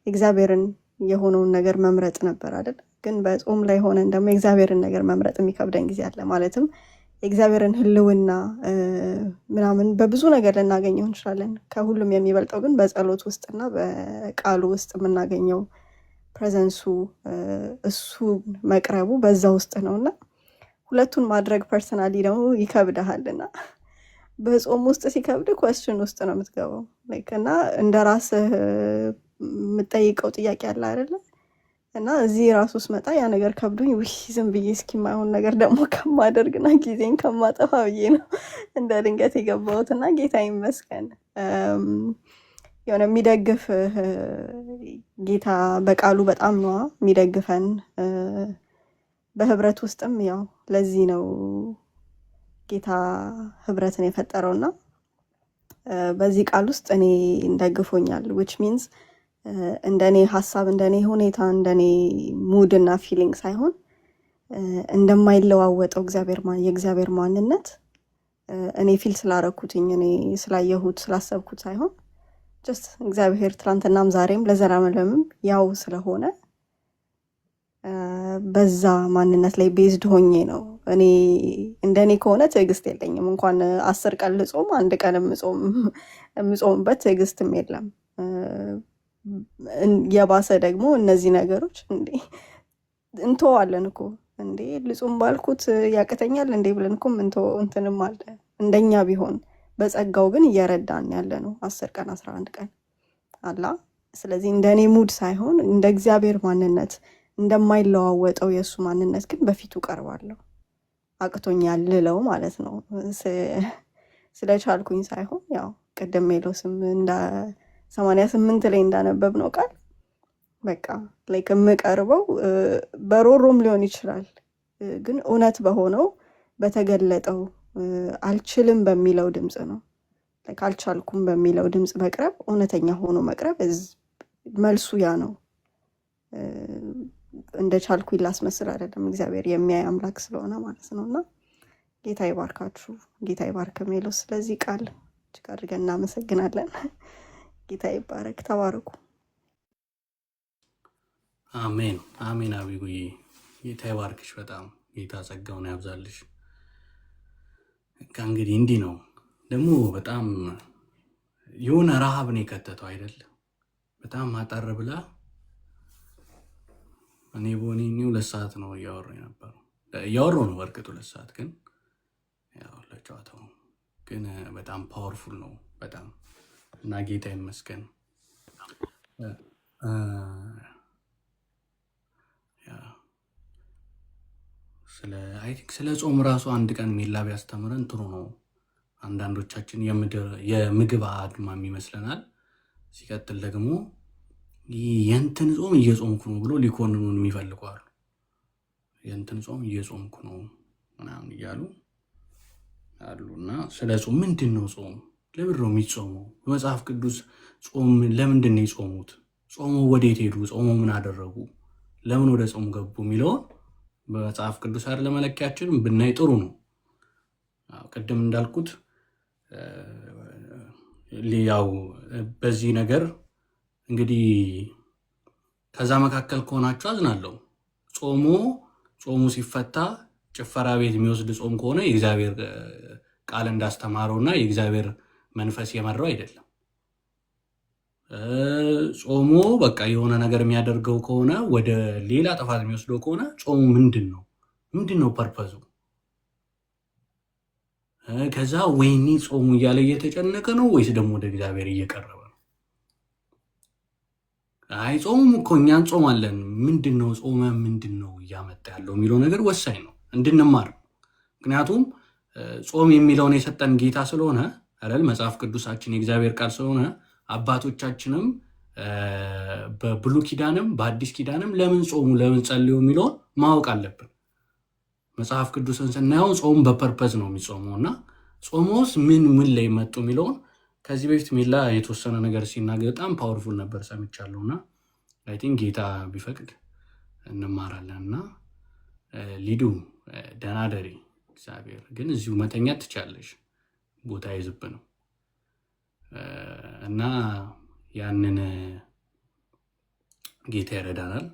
Speaker 6: እግዚአብሔርን የሆነውን ነገር መምረጥ ነበር አይደል? ግን በጾም ላይ ሆነን ደግሞ የእግዚአብሔርን ነገር መምረጥ የሚከብደን ጊዜ አለ። ማለትም የእግዚአብሔርን ሕልውና ምናምን በብዙ ነገር ልናገኘው እንችላለን። ከሁሉም የሚበልጠው ግን በጸሎት ውስጥና በቃሉ ውስጥ የምናገኘው ፕሬዘንሱ እሱ መቅረቡ በዛ ውስጥ ነውና ሁለቱን ማድረግ ፐርሰናሊ ደግሞ ይከብድሃልና በጾም ውስጥ ሲከብድ ኮስችን ውስጥ ነው የምትገባው። እና እንደ ራስህ የምጠይቀው ጥያቄ አለ አይደለ? እና እዚህ ራሱ ስመጣ ያ ነገር ከብዶኝ ዝም ብዬ እስኪማይሆን ነገር ደግሞ ከማደርግና ጊዜን ከማጠፋ ብዬ ነው እንደ ድንገት የገባሁት። እና ጌታ ይመስገን የሆነ የሚደግፍ ጌታ በቃሉ በጣም ነዋ የሚደግፈን። በህብረት ውስጥም ያው ለዚህ ነው ጌታ ህብረትን የፈጠረውና በዚህ ቃል ውስጥ እኔ እንደግፎኛል። which means እንደኔ ሀሳብ፣ እንደኔ ሁኔታ፣ እንደኔ ሙድ እና ፊሊንግ ሳይሆን እንደማይለዋወጠው የእግዚአብሔር ማንነት እኔ ፊል ስላረኩትኝ እኔ ስላየሁት ስላሰብኩት ሳይሆን ጀስት እግዚአብሔር ትናንትናም ዛሬም ለዘላለምም ያው ስለሆነ በዛ ማንነት ላይ ቤዝድ ሆኜ ነው። እኔ እንደኔ ከሆነ ትዕግስት የለኝም። እንኳን 10 ቀን ልጾም 1 ቀን የምጾምበት ትዕግስትም የለም። የባሰ ደግሞ እነዚህ ነገሮች እንዴ እንተዋለን እኮ እንዴ ልጾም ባልኩት ያቅተኛል እንዴ ብለን እኮ እንትንም አለ እንደኛ ቢሆን በጸጋው ግን እየረዳን ያለ ነው 10 ቀን 11 ቀን አላ። ስለዚህ እንደኔ ሙድ ሳይሆን እንደ እግዚአብሔር ማንነት እንደማይለዋወጠው የእሱ ማንነት ግን በፊቱ ቀርባለሁ። አቅቶኛል ልለው ማለት ነው ስለቻልኩኝ ሳይሆን ያው ቅድም ሜሎስም 88 ላይ እንዳነበብ ነው ቃል በቃ ላይክ የምቀርበው በሮሮም ሊሆን ይችላል፣ ግን እውነት በሆነው በተገለጠው አልችልም በሚለው ድምፅ ነው። ላይክ አልቻልኩም በሚለው ድምፅ መቅረብ እውነተኛ ሆኖ መቅረብ መልሱ ያ ነው። እንደ ቻልኩ ላስመስል አይደለም፣ እግዚአብሔር የሚያይ አምላክ ስለሆነ ማለት ነውና ጌታ ይባርካችሁ። ጌታ ይባርክ ሜሎስ። ስለዚህ ቃል እጅግ አድርገን እናመሰግናለን። ጌታ ይባረክ። ተባረኩ።
Speaker 2: አሜን አሜን። አቢጉዬ ጌታ ይባርክሽ። በጣም ጌታ ጸጋውን ያብዛልሽ። እንግዲህ እንዲህ ነው ደግሞ በጣም የሆነ ረሃብ ነው የከተተው አይደል? በጣም አጠር ብላ እኔ ቦኒ 2 ሰዓት ነው እያወራሁ ነው በእርግጥ 2 ሰዓት ግን ያው ለጨዋታው ግን በጣም ፓወርፉል ነው በጣም እና ጌታ ይመስገን። ስለ ጾም ራሱ አንድ ቀን ሜላ ቢያስተምረን ጥሩ ነው። አንዳንዶቻችን የምግብ አድማም ይመስለናል። ሲቀጥል ደግሞ የእንትን ጾም እየጾምኩ ነው ብሎ ሊኮንኑን የሚፈልጉ አሉ። የእንትን ጾም እየጾምኩ ነው ምናምን እያሉ አሉና ስለ ጾም ምንድን ነው ጾም? ለምንድን ነው የሚጾመው? በመጽሐፍ ቅዱስ ጾም ለምንድን ነው የጾሙት? ጾመው ወዴት ሄዱ? ጾመው ምን አደረጉ? ለምን ወደ ጾም ገቡ? የሚለውን በመጽሐፍ ቅዱስ አይደለ መለኪያችን ብናይ ጥሩ ነው። ቅድም እንዳልኩት ያው በዚህ ነገር እንግዲህ ከዛ መካከል ከሆናችሁ አዝናለሁ። ጾሙ ሲፈታ ጭፈራ ቤት የሚወስድ ጾም ከሆነ የእግዚአብሔር ቃል እንዳስተማረውና የእግዚአብሔር መንፈስ የመራው አይደለም። ጾሙ በቃ የሆነ ነገር የሚያደርገው ከሆነ ወደ ሌላ ጥፋት የሚወስደው ከሆነ ጾሙ ምንድን ነው ፐርፐዙ? ከዛ ወይኔ ጾሙ እያለ እየተጨነቀ ነው ወይስ ደግሞ ወደ እግዚአብሔር እየቀረበ ነው? አይ ጾሙም እኮ እኛ እንጾማለን። ምንድነው ጾመ ምንድነው እያመጣ ያለው የሚለው ነገር ወሳኝ ነው እንድንማር። ምክንያቱም ጾም የሚለውን የሰጠን ጌታ ስለሆነ አይደል? መጽሐፍ ቅዱሳችን የእግዚአብሔር ቃል ስለሆነ አባቶቻችንም በብሉይ ኪዳንም በአዲስ ኪዳንም ለምን ጾሙ ለምን ጸልዩ የሚለውን ማወቅ አለብን። መጽሐፍ ቅዱስን ስናየው ጾም በፐርፐዝ ነው የሚጾመው እና ጾሞስ ምን ላይ መጡ የሚለውን ከዚህ በፊት ሜላ የተወሰነ ነገር ሲናገር በጣም ፓወርፉል ነበር ሰምቻለሁ እና አይ ቲንክ ጌታ ቢፈቅድ እንማራለን። እና ሊዱ ደህና ደሪ። እግዚአብሔር ግን እዚሁ መተኛት ትቻለሽ፣ ቦታ ይዝብ ነው እና ያንን ጌታ ይረዳናል።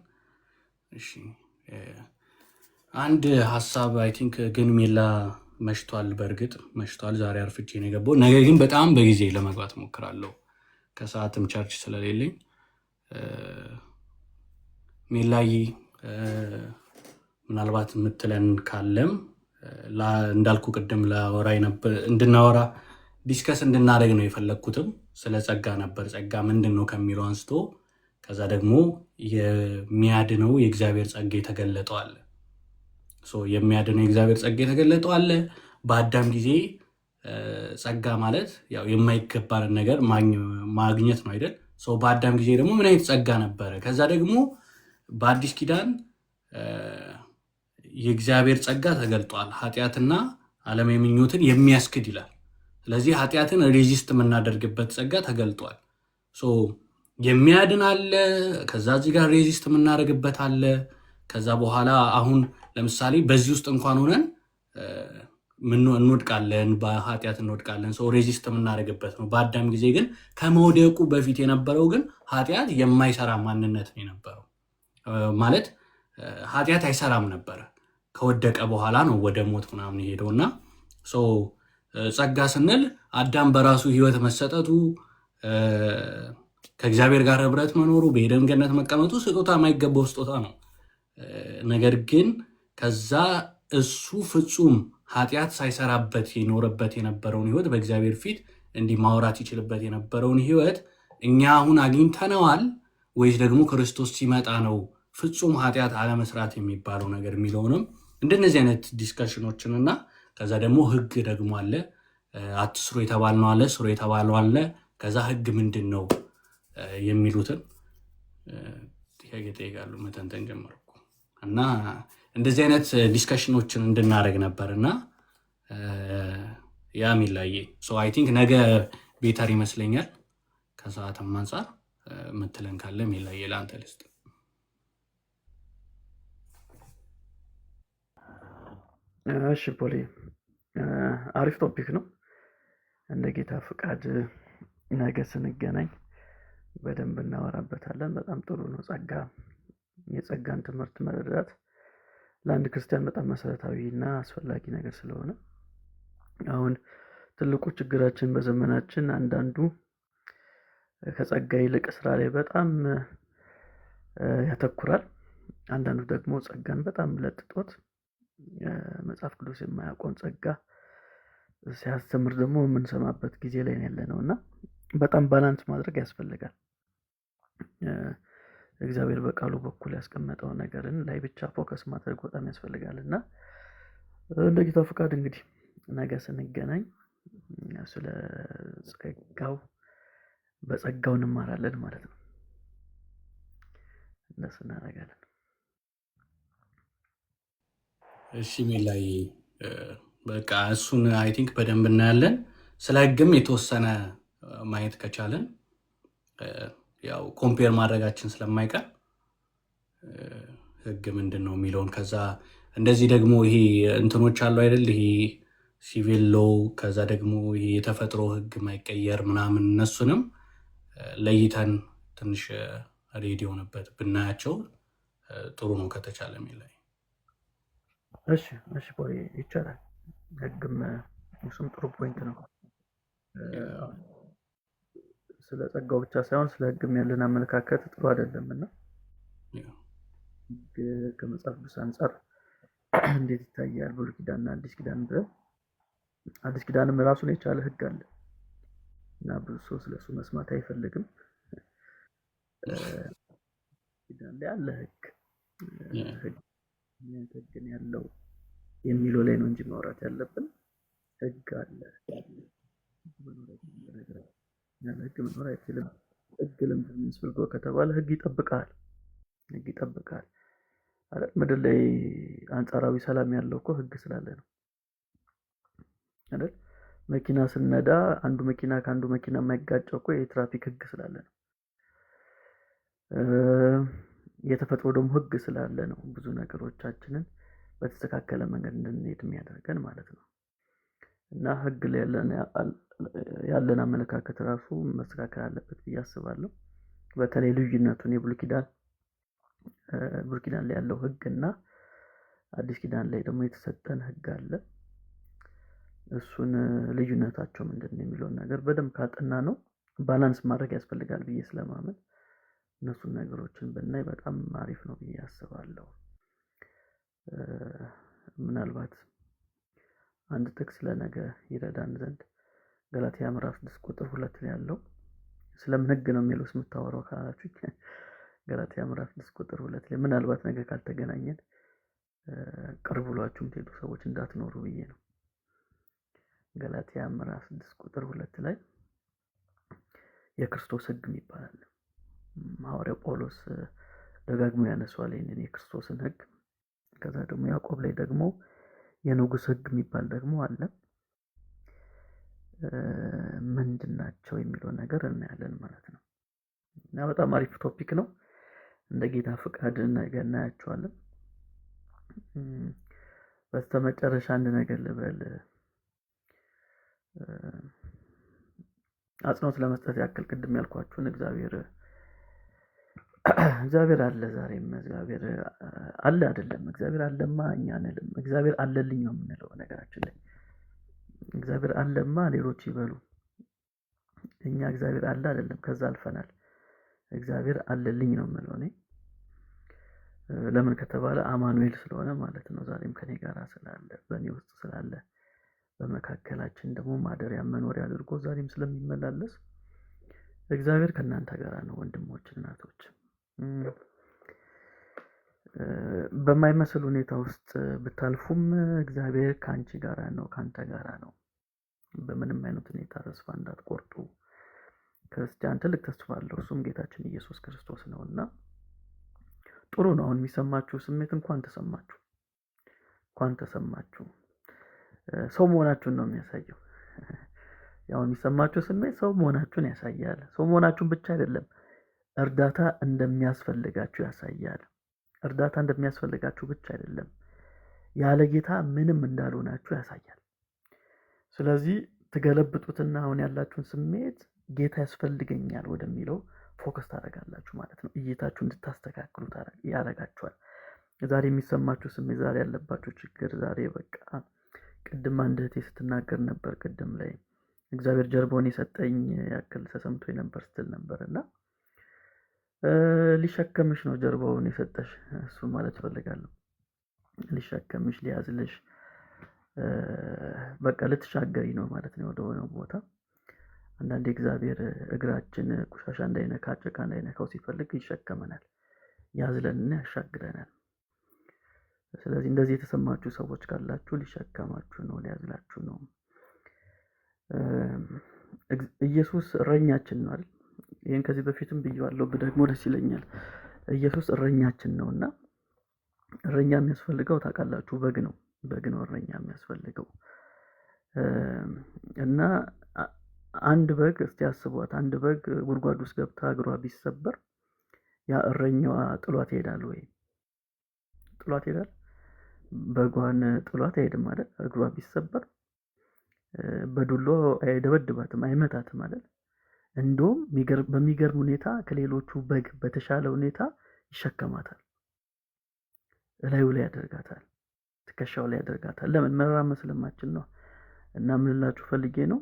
Speaker 2: እሺ አንድ ሀሳብ አይ ቲንክ ግን ሜላ መሽቷል፣ በእርግጥ መሽቷል። ዛሬ አርፍጄ ነው የገባው። ነገር ግን በጣም በጊዜ ለመግባት ሞክራለሁ ከሰዓትም ቸርች ስለሌለኝ። ሜላይ ምናልባት የምትለን ካለም እንዳልኩ ቅድም እንድናወራ ዲስከስ እንድናደርግ ነው የፈለግኩትም ስለ ጸጋ ነበር። ጸጋ ምንድን ነው ከሚለው አንስቶ ከዛ ደግሞ የሚያድነው የእግዚአብሔር ጸጋ የተገለጠው አለ። የሚያድነው የእግዚአብሔር ጸጋ የተገለጠው አለ። በአዳም ጊዜ ጸጋ ማለት ያው የማይገባንን ነገር ማግኘት ነው አይደል? በአዳም ጊዜ ደግሞ ምን አይነት ጸጋ ነበረ? ከዛ ደግሞ በአዲስ ኪዳን የእግዚአብሔር ጸጋ ተገልጧል። ኃጢአትና ዓለማዊ ምኞትን የሚያስክድ ይላል። ስለዚህ ኃጢአትን ሬዚስት የምናደርግበት ጸጋ ተገልጧል። የሚያድን አለ። ከዛ እዚህ ጋር ሬዚስት የምናደርግበት አለ። ከዛ በኋላ አሁን ለምሳሌ በዚህ ውስጥ እንኳን ሆነን እንወድቃለን፣ በኃጢአት እንወድቃለን። ሬዚስት የምናደርግበት ነው። በአዳም ጊዜ ግን ከመውደቁ በፊት የነበረው ግን ኃጢአት የማይሰራ ማንነት ነው የነበረው። ማለት ኃጢአት አይሰራም ነበረ። ከወደቀ በኋላ ነው ወደ ሞት ምናምን የሄደው እና ጸጋ ስንል አዳም በራሱ ህይወት መሰጠቱ፣ ከእግዚአብሔር ጋር ህብረት መኖሩ፣ በኤደን ገነት መቀመጡ ስጦታ የማይገባው ስጦታ ነው። ነገር ግን ከዛ እሱ ፍጹም ኃጢአት ሳይሰራበት የኖረበት የነበረውን ህይወት በእግዚአብሔር ፊት እንዲህ ማውራት ይችልበት የነበረውን ህይወት እኛ አሁን አግኝተነዋል ወይስ ደግሞ ክርስቶስ ሲመጣ ነው ፍጹም ኃጢአት አለመስራት የሚባለው ነገር የሚለውንም እንደነዚህ አይነት ዲስከሽኖችን እና ከዛ ደግሞ ህግ ደግሞ አለ። አትስሩ የተባልነው አለ፣ ስሩ የተባለው አለ። ከዛ ህግ ምንድን ነው የሚሉትን ጥያቄ ጠይቃሉ። መተንተን ጀመርኩ እና እንደዚህ አይነት ዲስከሽኖችን እንድናደርግ ነበር እና ያ ሚላዬ አይ ቲንክ ነገ ቤተር ይመስለኛል። ከሰዓትም አንጻር ምትለን ካለ ሚላዬ ለአንተ ልስጥ።
Speaker 1: እሺ ፖሊ፣ አሪፍ ቶፒክ ነው። እንደ ጌታ ፍቃድ ነገ ስንገናኝ በደንብ እናወራበታለን። በጣም ጥሩ ነው። የጸጋን ትምህርት መረዳት ለአንድ ክርስቲያን በጣም መሰረታዊ እና አስፈላጊ ነገር ስለሆነ አሁን ትልቁ ችግራችን በዘመናችን አንዳንዱ ከጸጋ ይልቅ ስራ ላይ በጣም ያተኩራል። አንዳንዱ ደግሞ ጸጋን በጣም ለጥጦት መጽሐፍ ቅዱስ የማያውቀውን ጸጋ ሲያስተምር ደግሞ የምንሰማበት ጊዜ ላይ ያለነው እና በጣም ባላንስ ማድረግ ያስፈልጋል። እግዚአብሔር በቃሉ በኩል ያስቀመጠው ነገርን ላይ ብቻ ፎከስ ማድረግ በጣም ያስፈልጋል እና እንደ ጌታ ፍቃድ እንግዲህ ነገ ስንገናኝ ስለ በጸጋው እንማራለን ማለት ነው። እንደሱ እናደርጋለን።
Speaker 2: እሺ ሜላይ በቃ እሱን አይ ቲንክ በደንብ እናያለን። ስለ ህግም የተወሰነ ማየት ከቻለን ያው ኮምፔር ማድረጋችን ስለማይቀር ህግ ምንድን ነው የሚለውን ከዛ እንደዚህ ደግሞ ይሄ እንትኖች አሉ አይደል? ይሄ ሲቪል ሎ ከዛ ደግሞ የተፈጥሮ ህግ ማይቀየር ምናምን እነሱንም ለይተን ትንሽ ሬዲ የሆነበት ብናያቸው ጥሩ ነው ከተቻለ የሚለኝ።
Speaker 1: እሺ ቦይ ይቻላል። ህግም እሱም ጥሩ ፖይንት ነው። ስለ ጸጋው ብቻ ሳይሆን ስለ ህግም ያለን አመለካከት ጥሩ አይደለም እና ከመጽሐፍ ቅዱስ አንጻር እንዴት ይታያል? ብሉይ ኪዳንና አዲስ ኪዳን ብለን አዲስ ኪዳንም ራሱን የቻለ ህግ አለ እና ብዙ ሰው ስለሱ መስማት አይፈልግም። ኪዳን ላይ አለ ህግ ህግ ያለው የሚለው ላይ ነው እንጂ ማውራት ያለብን ህግ አለ። ህግ መኖር አይችልም። ህግ ለምንድን ነው የሚያስፈልገው ከተባለ ህግ ይጠብቃል አይደል? ምድር ላይ አንጻራዊ ሰላም ያለው እኮ ህግ ስላለ ነው አይደል? መኪና ስነዳ አንዱ መኪና ከአንዱ መኪና የማይጋጨው እኮ የትራፊክ ህግ ስላለ ነው። የተፈጥሮ ደግሞ ህግ ስላለ ነው ብዙ ነገሮቻችንን በተስተካከለ መንገድ እንድንሄድ የሚያደርገን ማለት ነው። እና ህግ ላይ ያለን አመለካከት ራሱ መስተካከል አለበት ብዬ አስባለሁ። በተለይ ልዩነቱን የብሉይ ኪዳን ላይ ያለው ህግ እና አዲስ ኪዳን ላይ ደግሞ የተሰጠን ህግ አለ። እሱን ልዩነታቸው ምንድነው የሚለውን ነገር በደንብ ካጠና ነው ባላንስ ማድረግ ያስፈልጋል ብዬ ስለማመን እነሱን ነገሮችን ብናይ በጣም አሪፍ ነው ብዬ አስባለሁ። ምናልባት አንድ ጥቅስ ለነገ ይረዳን ዘንድ ገላትያ ምዕራፍ 6 ቁጥር 2 ላይ ያለው ስለምን ህግ ነው የሚለው የምታወራው ካላችሁ ገላትያ ምዕራፍ 6 ቁጥር 2 ላይ ምናልባት ነገ ካልተገናኘን ቅርብ ብሏችሁ የምትሄዱ ሰዎች እንዳትኖሩ ብዬ ነው። ገላትያ ምዕራፍ 6 ቁጥር 2 ላይ የክርስቶስ ህግ ይባላል። ሐዋርያው ጳውሎስ ደጋግሞ ያነሳዋል ይህንን የክርስቶስን ህግ። ከዛ ደግሞ ያዕቆብ ላይ ደግሞ የንጉስ ህግ የሚባል ደግሞ አለ። ምንድናቸው የሚለው ነገር እናያለን ማለት ነው። እና በጣም አሪፍ ቶፒክ ነው። እንደ ጌታ ፍቃድ ነገ እናያቸዋለን። በስተመጨረሻ አንድ ነገር ልበል። አጽንኦት ለመስጠት ያክል ቅድም ያልኳችሁን እግዚአብሔር አለ፣ ዛሬም እግዚአብሔር አለ አይደለም። እግዚአብሔር አለማ እኛ አንልም። እግዚአብሔር አለልኝ ነው የምንለው። ነገራችን ላይ እግዚአብሔር አለማ ሌሎች ይበሉ፣ እኛ እግዚአብሔር አለ አይደለም፣ ከዛ አልፈናል። እግዚአብሔር አለልኝ ነው የምለው እኔ። ለምን ከተባለ አማኑኤል ስለሆነ ማለት ነው። ዛሬም ከኔ ጋር ስላለ፣ በእኔ ውስጥ ስላለ፣ በመካከላችን ደግሞ ማደሪያ መኖሪያ አድርጎ ዛሬም ስለሚመላለስ እግዚአብሔር ከእናንተ ጋር ነው ወንድሞች፣ እናቶች። በማይመስል ሁኔታ ውስጥ ብታልፉም እግዚአብሔር ከአንቺ ጋር ነው፣ ካንተ ጋር ነው። በምንም አይነት ሁኔታ ተስፋ እንዳትቆርጡ። ክርስቲያን ትልቅ ተስፋ አለው፣ እሱም ጌታችን ኢየሱስ ክርስቶስ ነውና ጥሩ ነው። አሁን የሚሰማችሁ ስሜት እንኳን ተሰማችሁ ሰው መሆናችሁን ነው የሚያሳየው። ያው የሚሰማችሁ ስሜት ሰው መሆናችሁን ያሳያል። ሰው መሆናችሁን ብቻ አይደለም፣ እርዳታ እንደሚያስፈልጋችሁ ያሳያል። እርዳታ እንደሚያስፈልጋችሁ ብቻ አይደለም፣ ያለ ጌታ ምንም እንዳልሆናችሁ ያሳያል። ስለዚህ ትገለብጡትና አሁን ያላችሁን ስሜት ጌታ ያስፈልገኛል ወደሚለው ፎከስ ታደርጋላችሁ ማለት ነው። እይታችሁ እንድታስተካክሉ ያደርጋችኋል። ዛሬ የሚሰማችሁ ስሜት፣ ዛሬ ያለባችሁ ችግር፣ ዛሬ በቃ ቅድም አንድ እህቴ ስትናገር ነበር። ቅድም ላይ እግዚአብሔር ጀርባውን የሰጠኝ ያክል ተሰምቶኝ ነበር ስትል ነበር እና ሊሸከምሽ ነው ጀርባውን የሰጠሽ፣ እሱ ማለት እፈልጋለሁ። ሊሸከምሽ፣ ሊያዝልሽ፣ በቃ ልትሻገሪ ነው ማለት ነው ወደ ሆነው ቦታ። አንዳንዴ እግዚአብሔር እግራችን ቆሻሻ እንዳይነካ፣ ጭቃ እንዳይነካው ሲፈልግ ይሸከመናል፣ ያዝለንና ያሻግረናል። ስለዚህ እንደዚህ የተሰማችሁ ሰዎች ካላችሁ ሊሸከማችሁ ነው፣ ሊያዝላችሁ ነው። ኢየሱስ እረኛችን ነው አይደል? ይሄን ከዚህ በፊትም ብዬዋለሁ፣ ደግሞ ደስ ይለኛል። ኢየሱስ እረኛችን ነውና እረኛ የሚያስፈልገው ታውቃላችሁ፣ በግ ነው እረኛ የሚያስፈልገው። እና አንድ በግ እስቲ አስቧት፣ አንድ በግ ጉድጓድ ውስጥ ገብታ እግሯ ቢሰበር ያ እረኛዋ ጥሏት ይሄዳል ወይ? ጥሏት ይሄዳል? በጓን ጥሏት አይሄድም ማለት እግሯ ቢሰበር በዱሎ አይደበድባትም፣ አይመታትም ማለት እንደውም በሚገርም ሁኔታ ከሌሎቹ በግ በተሻለ ሁኔታ ይሸከማታል፣ እላዩ ላይ ያደርጋታል፣ ትከሻው ላይ ያደርጋታል። ለምን? መራመድ ስለማችል ነው። እና ምን ልላችሁ ፈልጌ ነው፣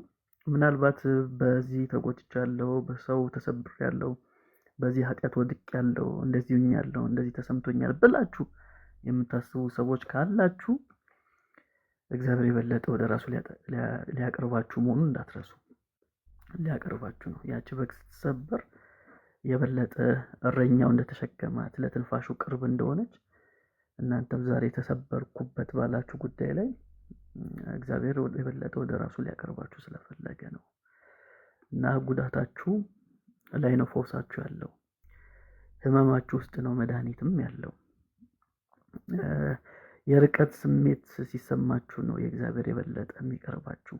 Speaker 1: ምናልባት በዚህ ተጎድቻለሁ፣ በሰው ተሰብሬያለሁ፣ በዚህ ኃጢአት ወድቄያለሁ፣ እንደዚህ ሆኛለሁ፣ እንደዚህ ተሰምቶኛል ብላችሁ የምታስቡ ሰዎች ካላችሁ እግዚአብሔር የበለጠ ወደ ራሱ ሊያቀርባችሁ መሆኑን እንዳትረሱ። ሊያቀርባችሁ ነው። ያቺ በግ ስትሰበር የበለጠ እረኛው እንደተሸከማት ለትንፋሹ ቅርብ እንደሆነች እናንተም ዛሬ ተሰበርኩበት ባላችሁ ጉዳይ ላይ እግዚአብሔር የበለጠ ወደ ራሱ ሊያቀርባችሁ ስለፈለገ ነው። እና ጉዳታችሁ ላይ ነው ፈውሳችሁ ያለው፣ ህመማችሁ ውስጥ ነው መድኃኒትም ያለው። የርቀት ስሜት ሲሰማችሁ ነው የእግዚአብሔር የበለጠ የሚቀርባችሁ።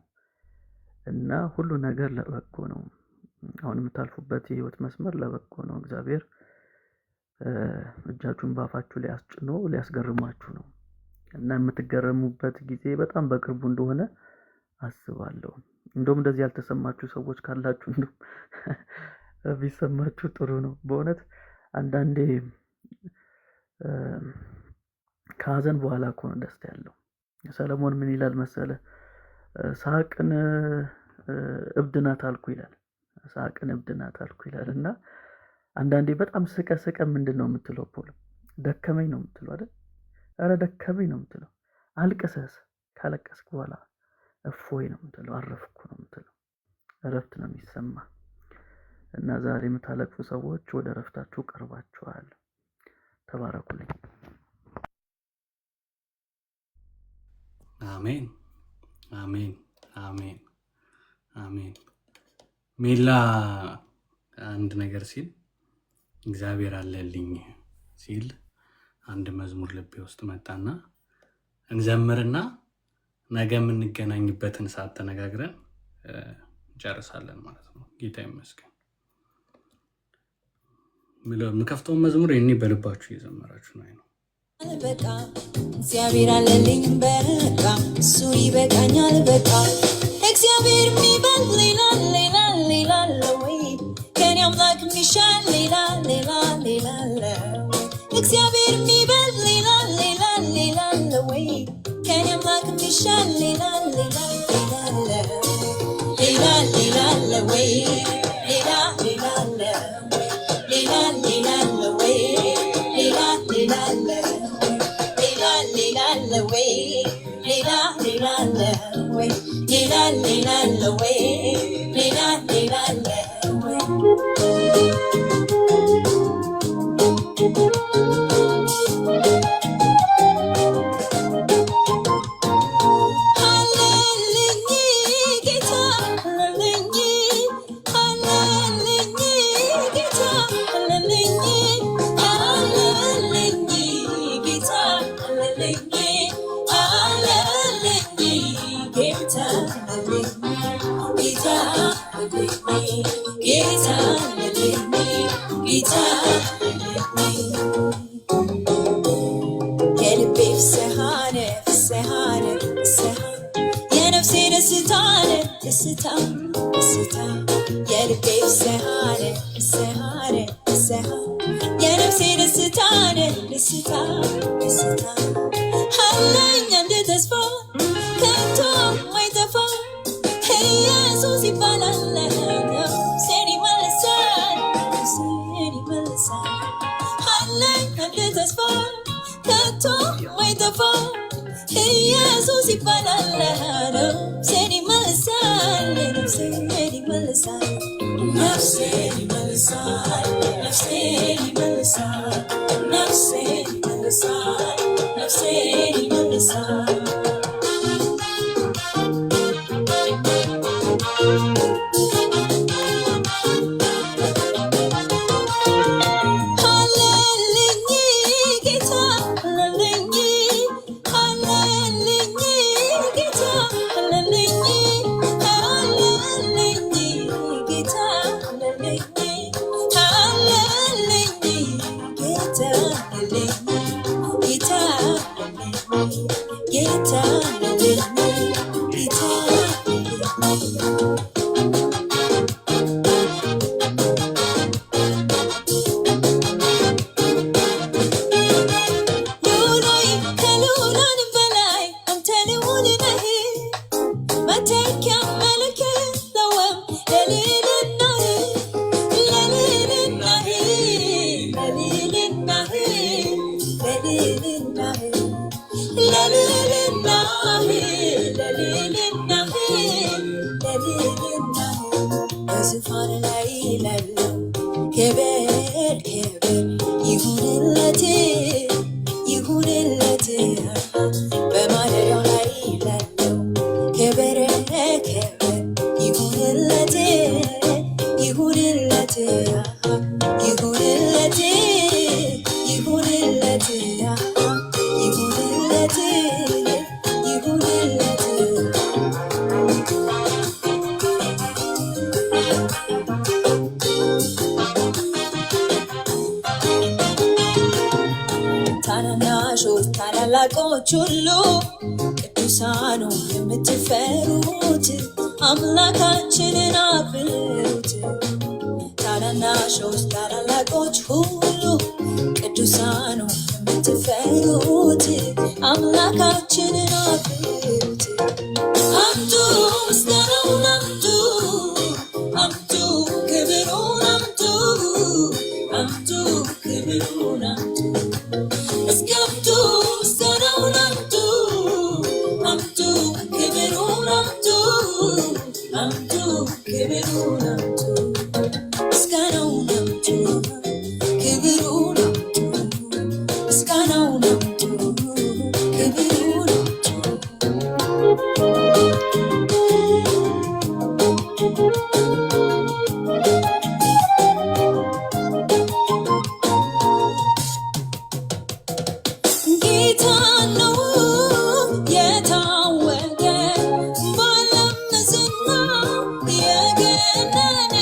Speaker 1: እና ሁሉ ነገር ለበጎ ነው። አሁን የምታልፉበት የህይወት መስመር ለበጎ ነው። እግዚአብሔር እጃችሁን ባፋችሁ ላይ አስጭኖ ሊያስገርማችሁ ነው። እና የምትገረሙበት ጊዜ በጣም በቅርቡ እንደሆነ አስባለሁ። እንደውም እንደዚህ ያልተሰማችሁ ሰዎች ካላችሁ እንደውም ቢሰማችሁ ጥሩ ነው። በእውነት አንዳንዴ ከሀዘን በኋላ እኮ ነው ደስታ ያለው። ሰለሞን ምን ይላል መሰለ? ሳቅን እብድ ናት አልኩ ይላል። ሳቅን እብድ ናት አልኩ ይላል። እና አንዳንዴ በጣም ስቀ ምንድነው የምትለው? ፖል ደከመኝ ነው የምትለው አይደል? አረ ደከመኝ ነው የምትለው። አልቅሰስ ካለቀስክ በኋላ እፎይ ነው የምትለው፣ አረፍኩ ነው የምትለው። እረፍት ነው የሚሰማ። እና ዛሬ የምታለቅሱ ሰዎች ወደ እረፍታችሁ ቀርባችኋል። ተባረኩልኝ።
Speaker 2: አሜን አሜን አሜን አሜን። ሜላ አንድ ነገር ሲል እግዚአብሔር አለልኝ ሲል አንድ መዝሙር ልቤ ውስጥ መጣና እንዘምርና ነገ የምንገናኝበትን ሰዓት ተነጋግረን እንጨርሳለን ማለት ነው። ጌታ ይመስገን። የምከፍተውን መዝሙር እኔ በልባችሁ እየዘመራችሁ ነው።
Speaker 7: በቃ እግዚአብሔር አለልኝ በቃ እሱ ይበቃኛል በቃ እግዚአብሔር የሚበል ሌላ ሌላ ሌላ ለወይ ከኔ አምላክ የሚሻል ሌላ ሌላ ሌላ ለወይ እግዚአብሔር የሚበል ሌላ ሌላ ሌላ ለወይ ከኔ አምላክ የሚሻል ሌላ ሌላ ሌላ ለወይ ሌላ ሌላ ለወይ ሌላ ሌላ ለወይ ሌላ ሌላ ለወይ ሌላ ሌላ ለወይ ሌላ ሌላ ለወይ ሌላ ሌላ ለወይ ሌላ ሌላ ለወይ ክብር ይሁንለት ይሁንለት በማደሪያው ላይ ላለው ክብር ክብር ይሁንለት ይሁንለት ይሁንለት ይሁንለት ይሁንለት ይሁንለት ታናናሾች ታላላቆች ሁሉ ቅዱሳኑ የምትፈሩት አምላካችንን አክብሩት። ታናናሾች ታላላቆች ሁሉ ቅዱሳኑ የምትፈሩት አምላካችንን አክብሩት። አምጡ ምስጋናውን አምጡ አምጡ ክብሩን አምጡ አምጡ ክብሩን አምጡ እስኪ አምጡ ምስጋናውን አምጡ አምጡ ክብሩን አምጡ አምጡ ክብሩን አምጡ ምስጋናውን አምጡ ክብሩን አምጡ ምስጋናውን አምጡ ክብሩን ጌታ ነው የታወቀ ባለም ዝና የገነነ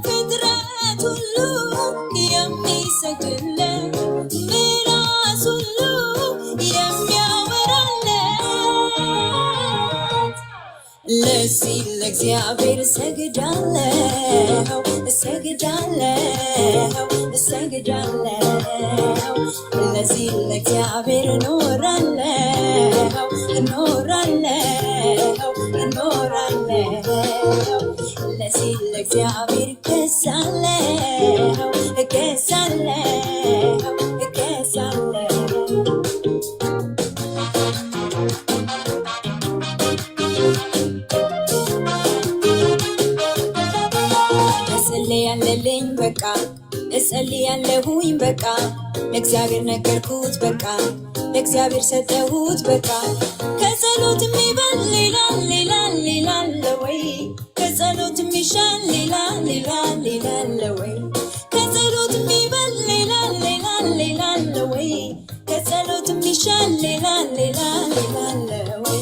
Speaker 7: ፍጥረት ሁሉ የሚሰግድለት ምላስ ሁሉ የሚያወራለት ለዚህ ለእግዚአብሔር እሰግዳለሁ እሰግዳለሁ እሰግዳለሁ ለዚህ ለእግዚአብሔር እኖራለሁ እኖራለሁ እኖራለሁ ለዚህ ለእግዚአብሔር እገዛለሁ እገዛለሁ እገዛለሁ እጸልያለሁኝ በቃ እጸልያለሁኝ በቃ ለእግዚአብሔር ነገርኩት በቃ ለእግዚአብሔር ሰጠሁት በቃ ከጸሎት የሚበል ሌላ ሌላ ሌላ አለ ወይ ከጸሎት የሚሻል ሌላ ሌላ ሌላ አለ ወይ ከጸሎት የሚበል ሌላ ሌላ ሌላ አለ ወይ ከጸሎት የሚሻል ሌላ ሌላ ሌላ አለ ወይ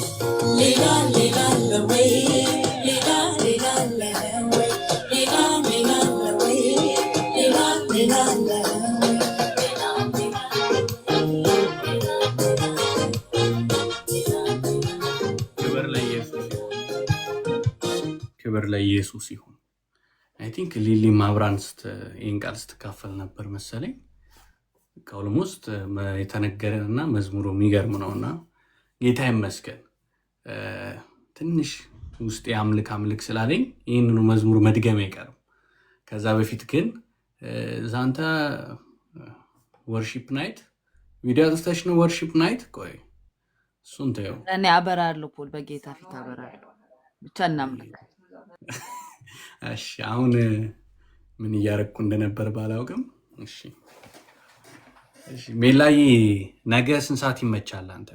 Speaker 7: ሌላ ሌላ አለ ወይ ሌላ ሌላ አለ ወይ ሌላ ሌላ አለ ወይ ሌላ ሌላ አለ
Speaker 2: ክብር ለኢየሱስ ይሁን። አይ ቲንክ ሊሊ ማብራን ይህን ቃል ስትካፈል ነበር መሰለኝ። ከኦልሞስት የተነገረንና መዝሙሩ የሚገርም ነውና ጌታ ይመስገን። ትንሽ ውስጥ አምልክ አምልክ ስላለኝ ይህንኑ መዝሙር መድገም አይቀርም። ከዛ በፊት ግን ዛንተ ወርሺፕ ናይት ቪዲዮ አጥፍተሽ ነው ወርሺፕ ናይት? ቆይ እሱን ተይው።
Speaker 4: እኔ አበራለሁ ፖል፣ በጌታ ፊት አበራለሁ። ብቻ እናምልክ።
Speaker 2: እሺ አሁን ምን እያረኩ እንደነበር ባላውቅም፣ እሺ እሺ። ሜላይ ነገ ስንት ሰዓት ይመቻል አንተ?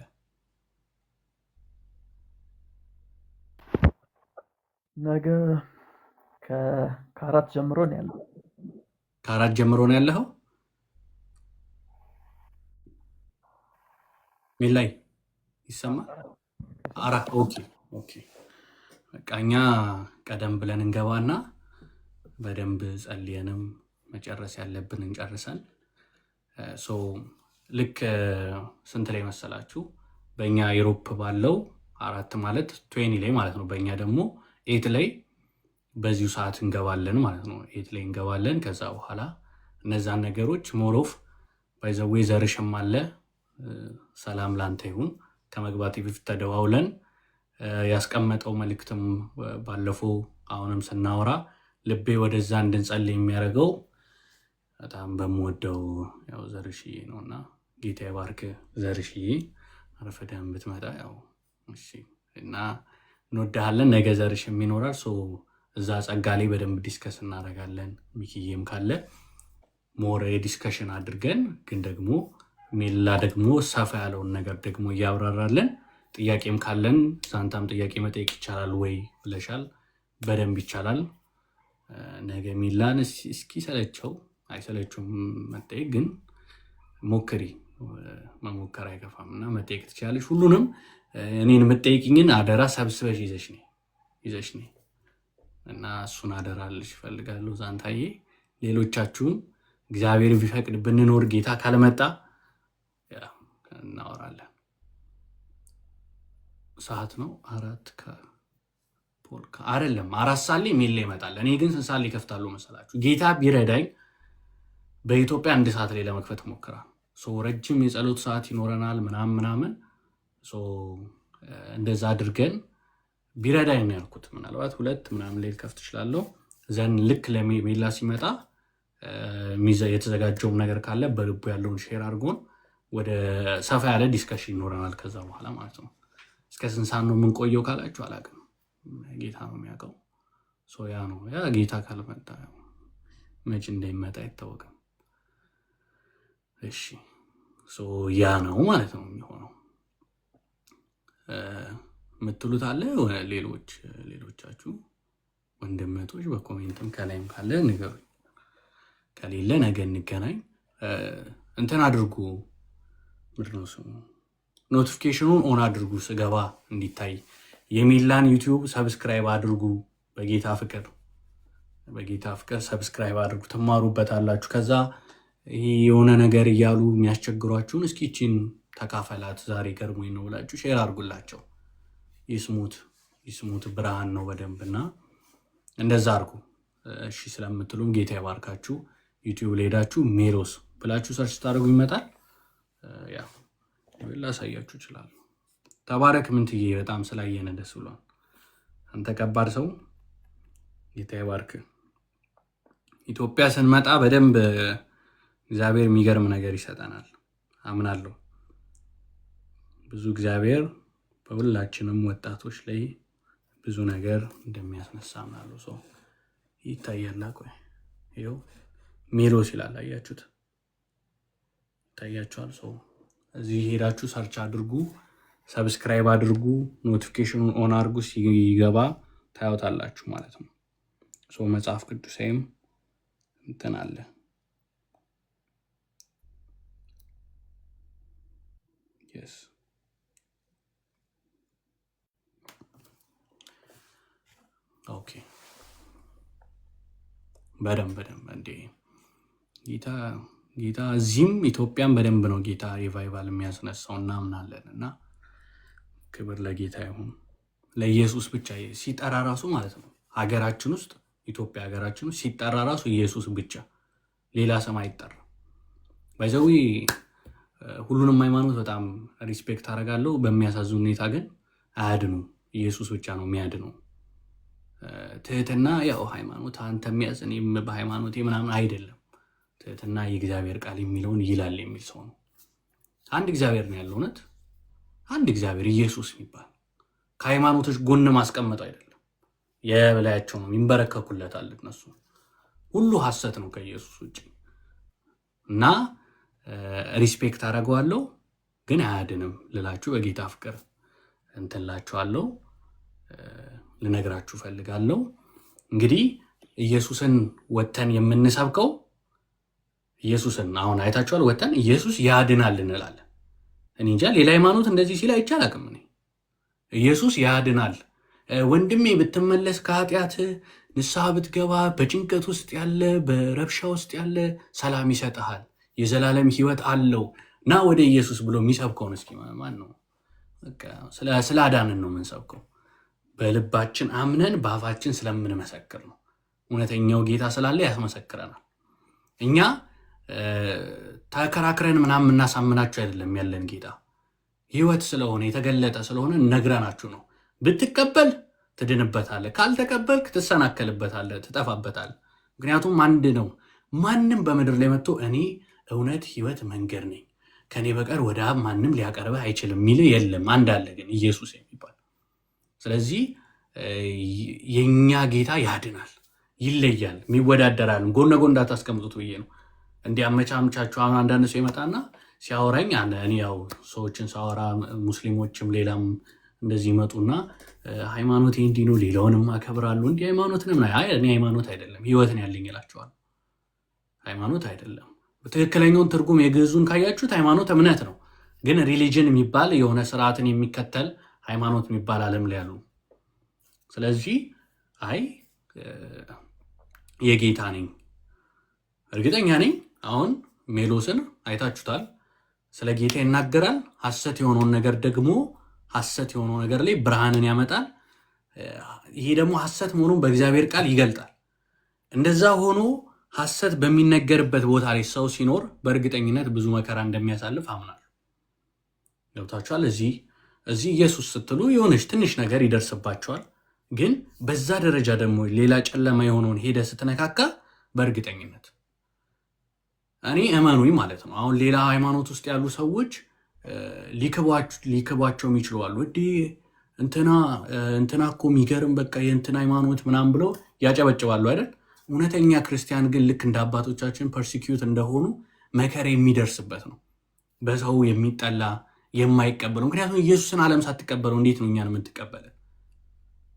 Speaker 1: ነገ ከአራት ጀምሮ ነው ያለው።
Speaker 2: ከአራት ጀምሮ ነው ያለኸው? ሜላይ ይሰማል? አራት ኦኬ ኦኬ። በቃ እኛ ቀደም ብለን እንገባና በደንብ ጸልየንም መጨረስ ያለብን እንጨርሰን። ልክ ስንት ላይ መሰላችሁ? በእኛ ዩሮፕ ባለው 4 ማለት 20 ላይ ማለት ነው። በእኛ ደግሞ 8 ላይ በዚሁ ሰዓት እንገባለን ማለት ነው። 8 ላይ እንገባለን። ከዛ በኋላ እነዛን ነገሮች ሞሮፍ ባይዘዌ ዘርሽም አለ። ሰላም ላንተ ይሁን። ከመግባት በፊት ተደዋውለን ያስቀመጠው መልእክትም ባለፈው አሁንም ስናወራ ልቤ ወደዛ እንድንጸልይ የሚያደርገው በጣም በምወደው ያው ዘርሽዬ ነውና ጌታ ይባርክ ዘርሽዬ። አረፈደህም ብትመጣ ያው እሺ። እና እንወድሃለን። ነገ ዘርሽም ይኖራል። እዛ ጸጋ ላይ በደንብ ዲስከስ እናደርጋለን። ሚኪዬም ካለ ሞር ዲስከሽን አድርገን ግን ደግሞ ሜላ ደግሞ ሰፋ ያለውን ነገር ደግሞ እያብራራለን። ጥያቄም ካለን ዛንታም ጥያቄ መጠየቅ ይቻላል ወይ ብለሻል። በደንብ ይቻላል። ነገ ሜላን እስኪ ሰለቸው አይሰለችውም መጠየቅ፣ ግን ሞክሪ፣ መሞከር አይከፋምና መጠየቅ ትችላለሽ። ሁሉንም እኔን የምትጠይቅኝን አደራ ሰብስበሽ ይዘሽ ነይ እና እሱን አደራልሽ እፈልጋለሁ ዛንታዬ። ሌሎቻችሁም እግዚአብሔር ቢፈቅድ ብንኖር ጌታ ካልመጣ እናወራለን። ሰዓት ነው 4 አይደለም 4 ሰዓት ላይ ሜል ይመጣል። እኔ ግን 6 ሰዓት ላይ ከፍታለሁ መሰላችሁ። ጌታ ቢረዳኝ በኢትዮጵያ 1 ሰዓት ላይ ለመክፈት ሞክራለሁ። ረጅም የጸሎት ሰዓት ይኖረናል ምናምን እንደዛ አድርገን ቢረዳኝ ነው ያልኩት። ምናልባት 2 ምናምን ላይ ከፍት እችላለሁ። ዘን ልክ ለሜላ ሲመጣ የተዘጋጀውም ነገር ካለ በልቡ ያለውን ሼር አድርጎን ወደ ሰፋ ያለ ዲስከሽን ይኖረናል ከዛ በኋላ ማለት ነው። እስከ 6 ሰዓት ነው የምንቆየው ካላችሁ አላውቅም፣ ጌታ ነው የሚያውቀው። ያ ነው ጌታ ካልመጣ መች እንደሚመጣ አይታወቅም። እሺ ያ ነው ማለት ነው የሚሆነው። የምትሉት አለ ሌሎቻችሁ ወንድመቶች በኮሜንትም ከላይም ካለ ንገሩኝ። ከሌለ ነገ እንገናኝ። እንትን አድርጉ፣ ምንድነው ስሙ፣ ኖቲፊኬሽኑን ኦን አድርጉ ስገባ እንዲታይ። የሜላን ዩቲዩብ ሰብስክራይብ አድርጉ። በጌታ ፍቅር ሰብስክራይብ አድርጉ፣ ትማሩበታላችሁ። ከዛ ይሄ የሆነ ነገር እያሉ የሚያስቸግሯችሁን እስኪ እቺን ተካፈላት ዛሬ ገርሞኝ ነው ብላችሁ ሼር አድርጉላቸው። ይስሙት፣ ብርሃን ነው በደንብና እንደዛ አድርጉ። እሺ ስለምትሉም ጌታ ይባርካችሁ። ዩቲዩብ ላይ ሄዳችሁ ሜሎስ ብላችሁ ሰርች ታደርጉ ይመጣል። ላሳያችሁ ይችላል። ተባረክ ምንትዬ፣ በጣም ስላየነ ደስ ብሏል። አንተ ከባድ ሰው፣ ጌታ ይባርክ። ኢትዮጵያ ስንመጣ በደንብ እግዚአብሔር የሚገርም ነገር ይሰጠናል አምናለሁ። ብዙ እግዚአብሔር በሁላችንም ወጣቶች ላይ ብዙ ነገር እንደሚያስነሳ አምናለሁ። ሰው ይታያል። ቆይ ይኸው ሜሎስ ይላል፣ አያችሁት? ይታያችኋል? ሰው እዚህ ሄዳችሁ ሰርች አድርጉ፣ ሰብስክራይብ አድርጉ፣ ኖቲፊኬሽኑን ኦን አድርጉ። ሲገባ ታዩታላችሁ ማለት ነው። መጽሐፍ ቅዱሳይም እንትን አለ። yes ኦኬ በደንብ እንዴ ጌታ እዚህም ኢትዮጵያን በደንብ ነው ጌታ ሪቫይቫል የሚያስነሳው እና ምናለን እና ክብር ለጌታ ይሁን። ለኢየሱስ ብቻ ሲጠራ ራሱ ማለት ነው ሀገራችን ውስጥ ኢትዮጵያ ሀገራችን ውስጥ ሲጠራ ራሱ ኢየሱስ ብቻ፣ ሌላ ስም አይጠራ። ባይዘዊ ሁሉንም ሃይማኖት በጣም ሪስፔክት አደርጋለሁ። በሚያሳዝን ሁኔታ ግን አያድኑ። ኢየሱስ ብቻ ነው የሚያድነው። ትህትና ያው ሃይማኖት አንተ የሚያዝ እኔም በሃይማኖቴ ምናምን አይደለም። ትህትና የእግዚአብሔር ቃል የሚለውን ይላል የሚል ሰው ነው። አንድ እግዚአብሔር ነው ያለው፣ እውነት አንድ እግዚአብሔር ኢየሱስ የሚባል ከሃይማኖቶች ጎን ማስቀመጥ አይደለም። የበላያቸው ነው፣ ይንበረከኩለታል እነሱ። ሁሉ ሐሰት ነው ከኢየሱስ ውጭ እና ሪስፔክት አደርገዋለሁ፣ ግን አያድንም ልላችሁ በጌታ ፍቅር እንትላችኋለሁ፣ ልነግራችሁ ፈልጋለሁ። እንግዲህ ኢየሱስን ወተን የምንሰብከው ኢየሱስን አሁን አይታችኋል። ወተን ኢየሱስ ያድናል እንላለን። እኔ እንጃ ሌላ ሃይማኖት እንደዚህ ሲል አይቻላቅም። እኔ ኢየሱስ ያድናል፣ ወንድሜ ብትመለስ ከኃጢአት ንስሐ ብትገባ፣ በጭንቀት ውስጥ ያለ በረብሻ ውስጥ ያለ ሰላም ይሰጥሃል፣ የዘላለም ህይወት አለው፣ ና ወደ ኢየሱስ ብሎ የሚሰብከውን እስኪ ማን ነው? ስለ አዳንን ነው የምንሰብከው። በልባችን አምነን በአፋችን ስለምንመሰክር ነው። እውነተኛው ጌታ ስላለ ያስመሰክረናል። እኛ ተከራክረን ምናምን እናሳምናችሁ አይደለም ያለን ጌታ ህይወት ስለሆነ የተገለጠ ስለሆነ ነግረናችሁ ነው። ብትቀበል ትድንበታለህ፣ ካልተቀበልክ ትሰናከልበታለህ፣ ትጠፋበታለህ። ምክንያቱም አንድ ነው። ማንም በምድር ላይ መጥቶ እኔ እውነት ህይወት መንገድ ነኝ ከኔ በቀር ወደ አብ ማንም ሊያቀርበህ አይችልም የሚል የለም። አንድ አለ ግን ኢየሱስ የሚባል። ስለዚህ የኛ ጌታ ያድናል፣ ይለያል፣ የሚወዳደራል። ጎን ለጎን እንዳታስቀምጡት ብዬ ነው። እንዲያመቻምቻችሁ አሁን አንዳንድ ሰው ይመጣና ሲያወራኝ እኔ ያው ሰዎችን ሳወራ ሙስሊሞችም ሌላም እንደዚህ ይመጡና ሃይማኖት እንዲህ ነው ሌላውንም አከብራለሁ እንዲህ ሃይማኖትንም እኔ ሃይማኖት አይደለም ህይወትን ያለኝ ይላቸዋል። ሃይማኖት አይደለም በትክክለኛውን ትርጉም የግዕዙን ካያችሁት ሃይማኖት እምነት ነው። ግን ሪሊጅን የሚባል የሆነ ስርዓትን የሚከተል ሃይማኖት የሚባል ዓለም ላይ ያሉ ስለዚህ የጌታ ነኝ እርግጠኛ ነኝ። አሁን ሜሎስን አይታችሁታል። ስለ ጌታ ይናገራል። ሐሰት የሆነውን ነገር ደግሞ ሐሰት የሆነው ነገር ላይ ብርሃንን ያመጣል። ይሄ ደግሞ ሐሰት መሆኑን በእግዚአብሔር ቃል ይገልጣል። እንደዛ ሆኖ ሐሰት በሚነገርበት ቦታ ላይ ሰው ሲኖር በእርግጠኝነት ብዙ መከራ እንደሚያሳልፍ አምናለሁ። ገብታችኋል? እዚህ ኢየሱስ ስትሉ የሆነች ትንሽ ነገር ይደርስባቸዋል። ግን በዛ ደረጃ ደግሞ ሌላ ጨለማ የሆነውን ሄደ ስትነካካ በእርግጠኝነት እኔ እመኑኝ ማለት ነው። አሁን ሌላ ሃይማኖት ውስጥ ያሉ ሰዎች ሊክቧቸውም ይችላሉ። እንትና እኮ የሚገርም በቃ የእንትን ሃይማኖት ምናምን ብለው ያጨበጭባሉ አይደል? እውነተኛ ክርስቲያን ግን ልክ እንደ አባቶቻችን ፐርሲኪዩት እንደሆኑ መከራ የሚደርስበት ነው። በሰው የሚጠላ የማይቀበለው። ምክንያቱም ኢየሱስን ዓለም ሳትቀበለው እንዴት ነው እኛን የምትቀበለን?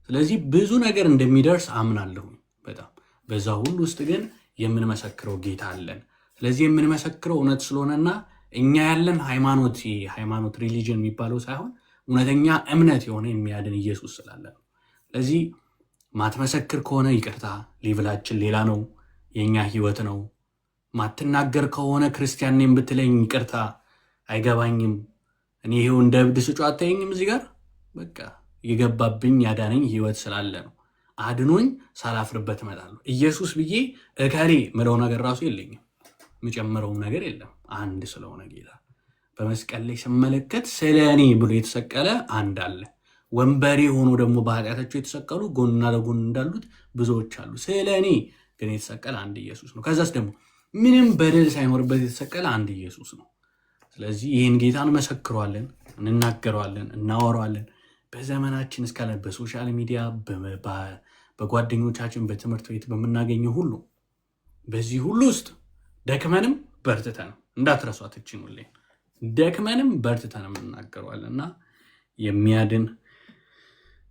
Speaker 2: ስለዚህ ብዙ ነገር እንደሚደርስ አምናለሁ በጣም። በዛ ሁሉ ውስጥ ግን የምንመሰክረው ጌታ አለን። ስለዚህ የምንመሰክረው እውነት ስለሆነና እኛ ያለን ሃይማኖት ሪሊጅን የሚባለው ሳይሆን እውነተኛ እምነት የሆነ የሚያድን ኢየሱስ ስላለ ነው። ስለዚህ ማትመሰክር ከሆነ ይቅርታ፣ ሌቭላችን ሌላ ነው፣ የኛ ህይወት ነው። ማትናገር ከሆነ ክርስቲያን ነኝ ብትለኝ ይቅርታ፣ አይገባኝም፣ እኔ ይሄው እንደ እብድ ስጩ አታየኝም። እዚህ ጋር በቃ የገባብኝ ያዳነኝ ህይወት ስላለ ነው። አድኖኝ ሳላፍርበት እመጣለሁ። ኢየሱስ ብዬ እከሌ ምለው ነገር ራሱ የለኝም፣ የምጨምረውም ነገር የለም። አንድ ስለሆነ ጌታ በመስቀል ላይ ስመለከት ስለ እኔ ብሎ የተሰቀለ አንድ አለ። ወንበሬ ሆኖ ደግሞ በኃጢአታቸው የተሰቀሉ ጎንና ለጎን እንዳሉት ብዙዎች አሉ። ስለ እኔ ግን የተሰቀለ አንድ ኢየሱስ ነው። ከዛስ ደግሞ ምንም በደል ሳይኖርበት የተሰቀለ አንድ ኢየሱስ ነው። ስለዚህ ይህን ጌታ እንመሰክረዋለን፣ እንናገረዋለን፣ እናወራዋለን። በዘመናችን እስካለን በሶሻል ሚዲያ፣ በጓደኞቻችን፣ በትምህርት ቤት በምናገኘው ሁሉ በዚህ ሁሉ ውስጥ ደክመንም በርትተንም እንዳትረሷት እችን ሁሌ ደክመንም በርትተንም እናገረዋለን እና የሚያድን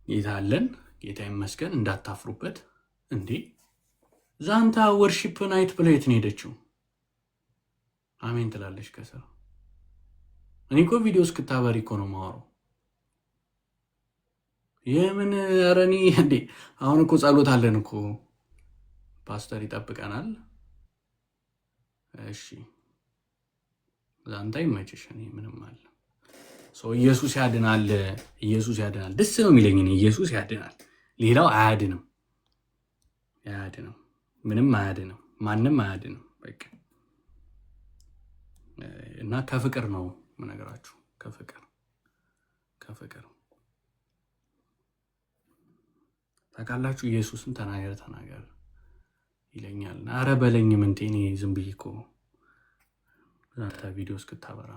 Speaker 2: ጌታ አለን። ጌታ ይመስገን። እንዳታፍሩበት። እንዴ ዛንታ ወርሺፕ ናይት ብላ የት ነው ሄደችው? አሜን ትላለች ከስራ። እኔ እኮ ቪዲዮ እስክታበሪ እኮ ነው ማወራው። የምን ረኒ እንዴ አሁን እኮ ጸሎት አለን እኮ ፓስተር ይጠብቀናል። እሺ ዛንታ ይመችሽ። እኔ ምንም አለ ሰው ኢየሱስ ያድናል፣ ኢየሱስ ያድናል። ደስ ነው የሚለኝ እኔ ኢየሱስ ያድናል። ሌላው አያድንም፣ ምንም አያድንም፣ ማንም አያድንም። በቃ እና ከፍቅር ነው የምነግራችሁ፣ ከፍቅር ታውቃላችሁ። ኢየሱስን ተናገር ይለኛል። አረ በለኝ ምንቴ እኔ ዝም ብዬ እኮ ቪዲዮ እስክታበራ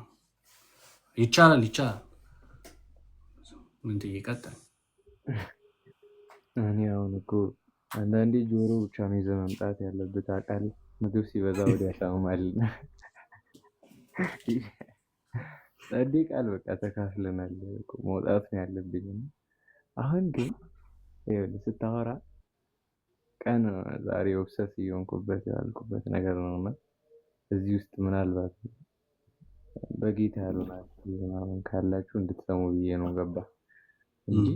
Speaker 2: ይቻላል። ምንቴ ይቀጥል።
Speaker 8: እኔ አሁን እኮ አንዳንዴ ጆሮ ብቻ ነው ይዘህ መምጣት ያለብህ ታውቃለህ። ምግብ ሲበዛ ወደ ያሻማል። ጸዴ ቃል በቃ ተካፍለናል እኮ መውጣት ነው ያለብኝ። አሁን ግን ስታወራ ቀን ዛሬ ኦብሰስ እየሆንኩበት ያልኩበት ነገር ነውና እዚህ ውስጥ ምናልባት በጌታ ያልሆናችሁ ምናምን ካላችሁ እንድትሰሙ ብዬ ነው። ገባ እንጂ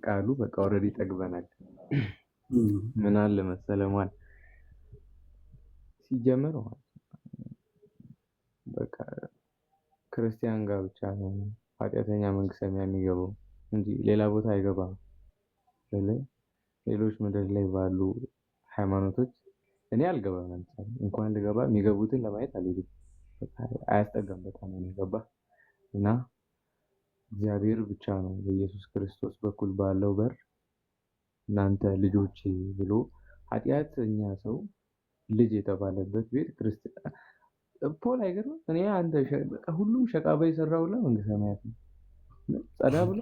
Speaker 8: ቃሉ በቃ ኦልሬዲ ጠግበናል። ምን አለ መሰለማል ሲጀመር በቃ ክርስቲያን ጋር ብቻ ነው ኃጢአተኛ መንግስተ ሰማያት የሚገባው እንጂ ሌላ ቦታ አይገባም። ሌሎች ምድር ላይ ባሉ ሃይማኖቶች እኔ አልገባም። እንኳን ልገባ የሚገቡትን ለማየት አልሄድም። አያስጠጋም በጣም ነው ገባ እና እግዚአብሔር ብቻ ነው በኢየሱስ ክርስቶስ በኩል ባለው በር እናንተ ልጆቼ ብሎ ኃጢአተኛ ሰው ልጅ የተባለበት ቤት ክርስቲያን ፖል አይገርም። እኔ አንተ ሁሉም ሸቃባ የሰራውላ መንግስተ ሰማያት ነው ጸዳ ብሎ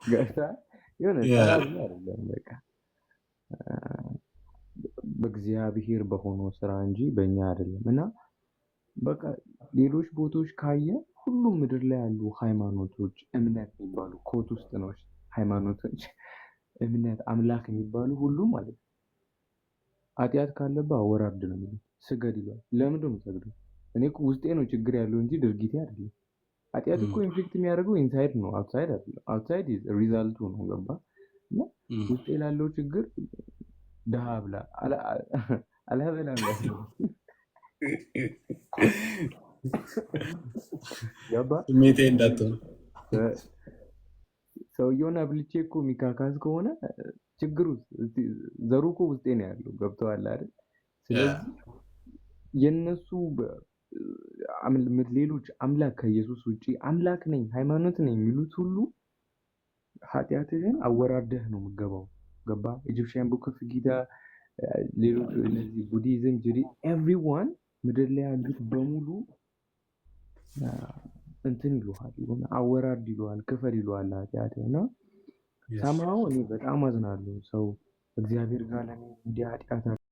Speaker 8: ገርታ የሆነ ጸዳ ብሎ አይደለም በቃ በእግዚአብሔር በሆነው ስራ እንጂ በእኛ አይደለም። እና በቃ ሌሎች ቦታዎች ካየ ሁሉም ምድር ላይ ያሉ ሃይማኖቶች እምነት የሚባሉ ኮት ውስጥ ነው ሃይማኖቶች እምነት አምላክ የሚባሉ ሁሉ ማለት ነው ኃጢአት ካለብህ አወራርድ ነው የሚሉት። ስገድ ይሏል። ለምንድን ነው የምሰግደው? እኔ እኮ ውስጤ ነው ችግር ያለው እንጂ ድርጊቴ አይደለም። ኃጢአት እኮ ኢንፌክት የሚያደርገው ኢንሳይድ ነው፣ አውትሳይድ አይደለም። አውትሳይድ ሪዛልቱ ነው። ገባ? እና ውስጤ ላለው ችግር ድሃ ብላ አላበላም ያለው ገባ?
Speaker 2: ስሜቴ እንዳትሆን
Speaker 8: ሰውየውን አብልቼ እኮ የሚካካስ ከሆነ ችግሩ ዘሩ እኮ ውስጤ ነው ያለው። ገብተዋል አይደል? ስለዚህ የነሱ ሌሎች አምላክ ከኢየሱስ ውጪ አምላክ ነኝ ሃይማኖት ነኝ የሚሉት ሁሉ ኃጢአትህን አወራርደህ ነው የምገባው። ገባ? ኢጂፕሽያን ቡክ ኦፍ ጊታ፣ ሌሎች እነዚህ ቡዲዝም፣ ኤቭሪዋን ምድር ላይ ያሉት በሙሉ እንትን ይሉሃል፣ አወራርድ ይሉሃል፣ ክፈል ይሉሃል ኃጢአትህ እና ሰማው። እኔ በጣም አዝናለሁ። ሰው እግዚአብሔር ጋር ለምን እንዲህ ኃጢአት